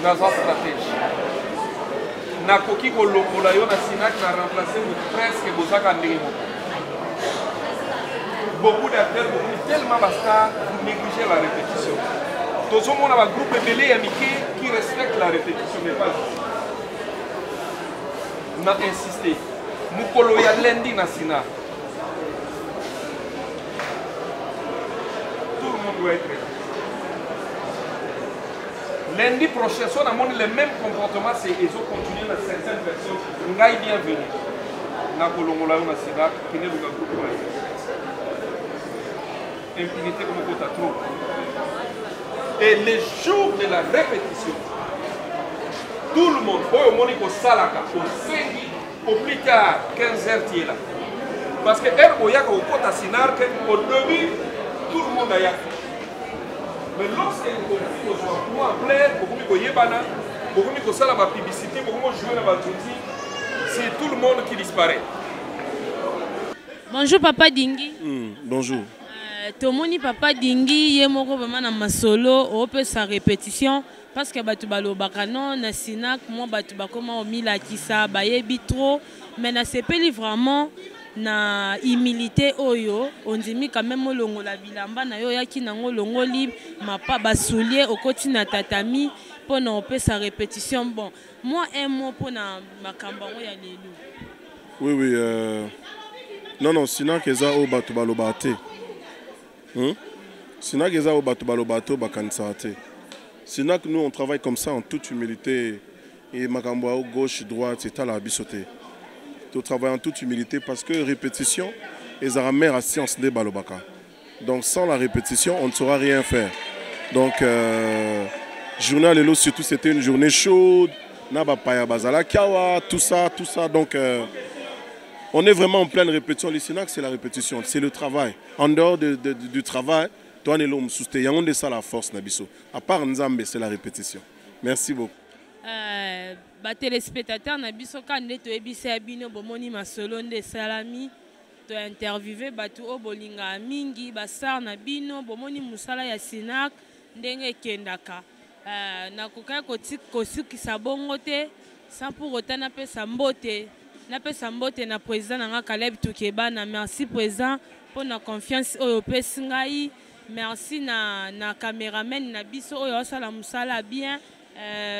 Naza stratège. Nakoki kolongola yo na Sinak na remplacer presque bozaka ndenge moko. Beaucoup d'acteurs, tellement basta, vous négligez la répétition. Tous au monde a un groupe belé et Mickey qui respecte la répétition, mais pas ici. On a insisté. Mukolo ya lundi na Sinak. Tout le monde doit être prêt. Lundi prochain, si on a les mêmes comportements, c'est qu'ils ont continué dans certaines personnes. Nous sommes bienvenus. Nous avons na Sinak, qui n'est pas un groupe. Impunité comme on trop. Et les jours de la répétition, tout le monde, au Monico Salaka, au 5 au plus tard, 15h, là. Parce que Erboyak au Kota Sinak, au début, tout le monde a yaké. Mais lorsque vous avez en plein, vous avez la publicité, vous jouer la c'est tout le monde qui disparaît. Bonjour Papa Dingi. Bonjour. Tomoni Papa Dingi, yemoko vraiment na masolo, on peut sa répétition parce que batu balo bakano na Sinak, moi batu bakoma o milakisa, bayebi trop, mais na sepeli vraiment na humilité oyo on dit quand même longo la bilamba na yo yaki nango longo libre mapa basoulier au koti na tatami pour na opé sa répétition. Bon moi un mot pour na makamba ya lelo. Oui non Sinak eza o batu balobate. Sinak eza o batu balobato bakansate. Sinak nous on travaille comme ça en toute humilité et makambo à gauche droite c'est à la bisoté. Nous travaillons en toute humilité parce que répétition est la mère à science de Balobaka. Donc sans la répétition, on ne saura rien faire. Donc journée Lelo surtout c'était une journée chaude, Nabapaya Bazala, Kawa, tout ça. Donc on est vraiment en pleine répétition. Les Sinak c'est la répétition, c'est le travail. En dehors du travail, toi et l'homme soutien, on est ça la force Nabiso. À part Nzambe, c'est la répétition. Merci beaucoup. Téléspectateurs na biso quand nde toyebisa bino bomoni masolo nde salami to interviewer bato o bolinga mingi basar na bino bomoni musala ya Sinak ndenge kendaka nakoka kosukisa bongo te sans pour autant napesa mbote na président nanga Caleb Tukebana. Merci président pour la confiance oyo pesi ngai. Merci na caméraman na biso oyo osala musala bien.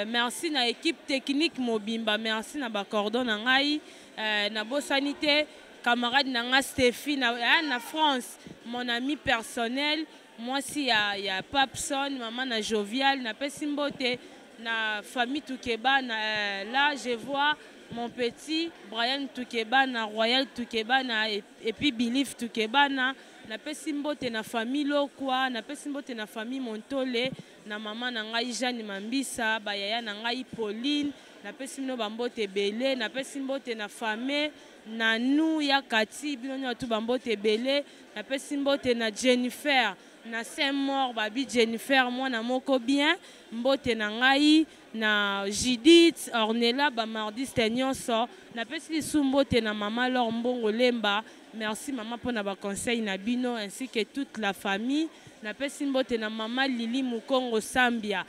Merci na équipe technique mobimba, merci na ba cordon na ngai na bosanité camarade na Stéphie na France, mon ami personnel. Moi si ya Papson, maman na Jovial, na Pesimbote, na famille Tukebana. Là je vois mon petit Brian Tukebana, Royal Tukebana et puis Belief Tukebana. Na Pesimbote na famille Lokwa, na Pesimbote na famille Montole, na maman na ngai Jeanne Mambisa, bayaya na ngai Pauline, na Pesimno bambote belé, na Pesimbote na famille na nous ya Kati, bino tu bambote belé, na Pesimbote na Jennifer, na Saint-Mort babi Jennifer, moi na moko bien, mbote na ngai, na Judith, Ornella, ba mardi nyonso, na Pesi Sumbote na maman Lor Mbongo Lemba. Merci maman pour nos conseils na bino ainsi que toute la famille. Na pesi mbote na maman Lili Mukongo Sambia.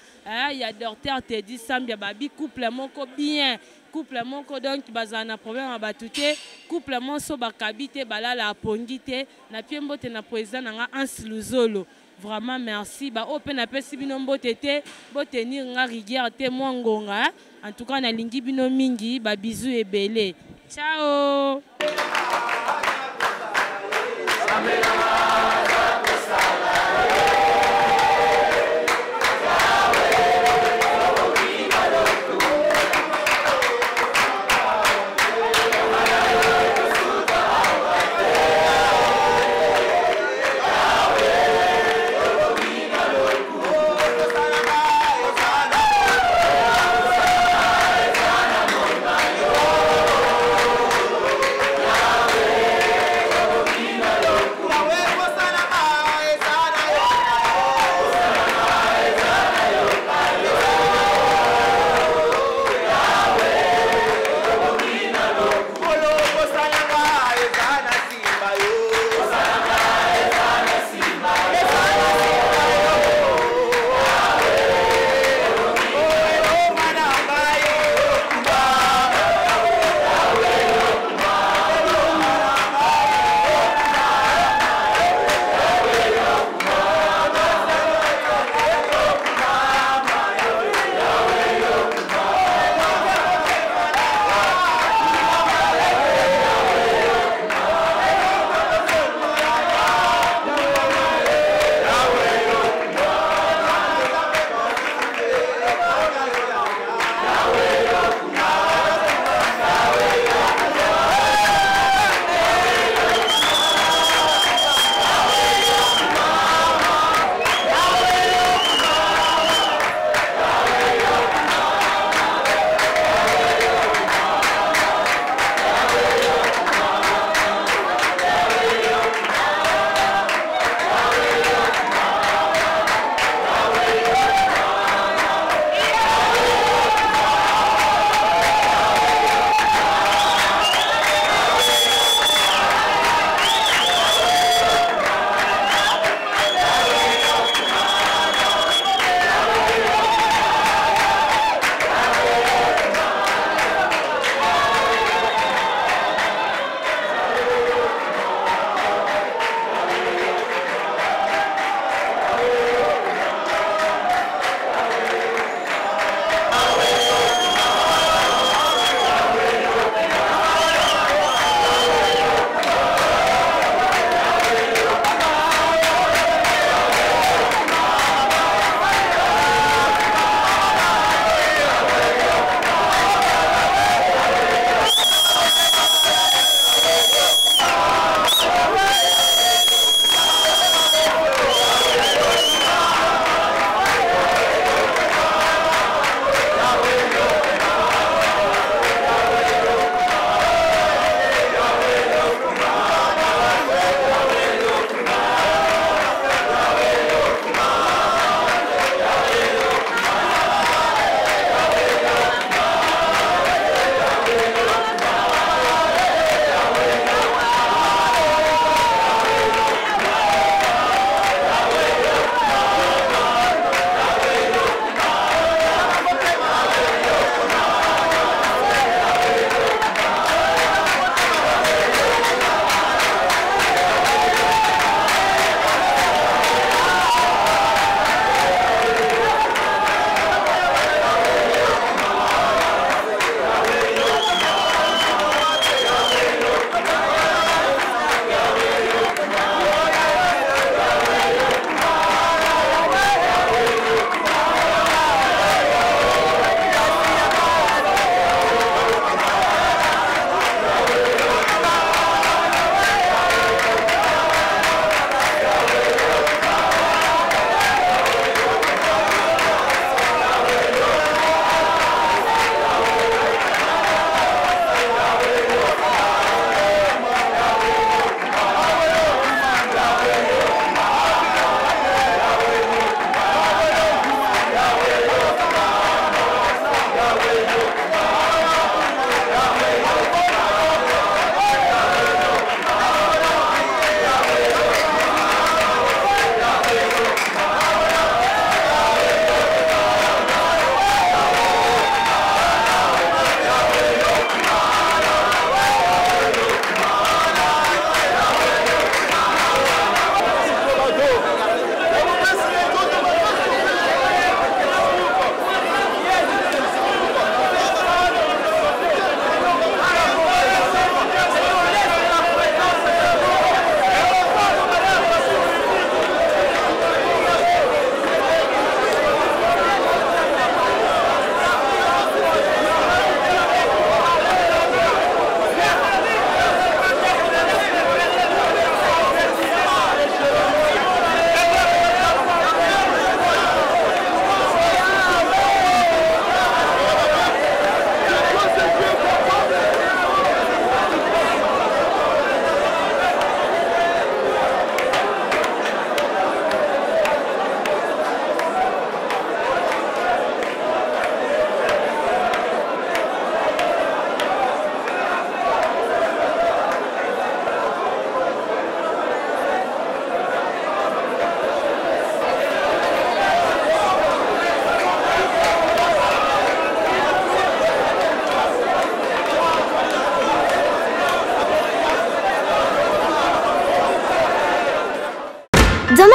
Il y a docteur Teddy Sambia babi couple moko bien. Couple moko donc bazana problème à batute. Couple monso bakabite balala apongite. Na pie mbote na président nga Ans Luzolo. Vraiment merci. Ba open na pesi bino mbote te. Bote ni nga rigière te mwangonga. En tout cas na lingi bino mingi ba bisous et belé. Ciao. Yahweh,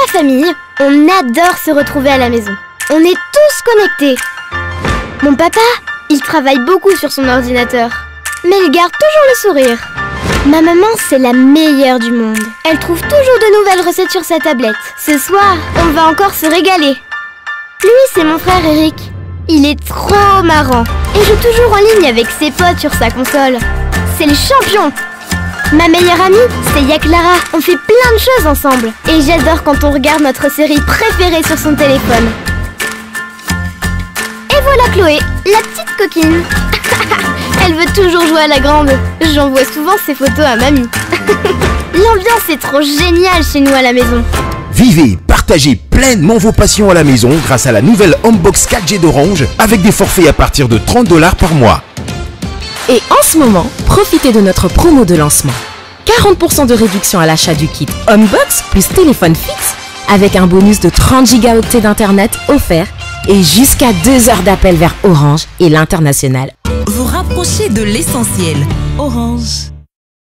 famille, on adore se retrouver à la maison. On est tous connectés. Mon papa, il travaille beaucoup sur son ordinateur, mais il garde toujours le sourire. Ma maman, c'est la meilleure du monde. Elle trouve toujours de nouvelles recettes sur sa tablette. Ce soir, on va encore se régaler. Lui, c'est mon frère Eric. Il est trop marrant et joue toujours en ligne avec ses potes sur sa console. C'est le champion. Ma meilleure amie, c'est Yaklara. On fait plein de choses ensemble. Et j'adore quand on regarde notre série préférée sur son téléphone. Et voilà Chloé, la petite coquine. Elle veut toujours jouer à la grande. J'envoie souvent ses photos à mamie. L'ambiance est trop géniale chez nous à la maison. Vivez, partagez pleinement vos passions à la maison grâce à la nouvelle Homebox 4G d'Orange avec des forfaits à partir de 30 $ par mois. Et en ce moment, profitez de notre promo de lancement. 40% de réduction à l'achat du kit Homebox plus téléphone fixe avec un bonus de 30 gigaoctets d'internet offert et jusqu'à 2 heures d'appel vers Orange et l'international. Vous rapprochez de l'essentiel. Orange.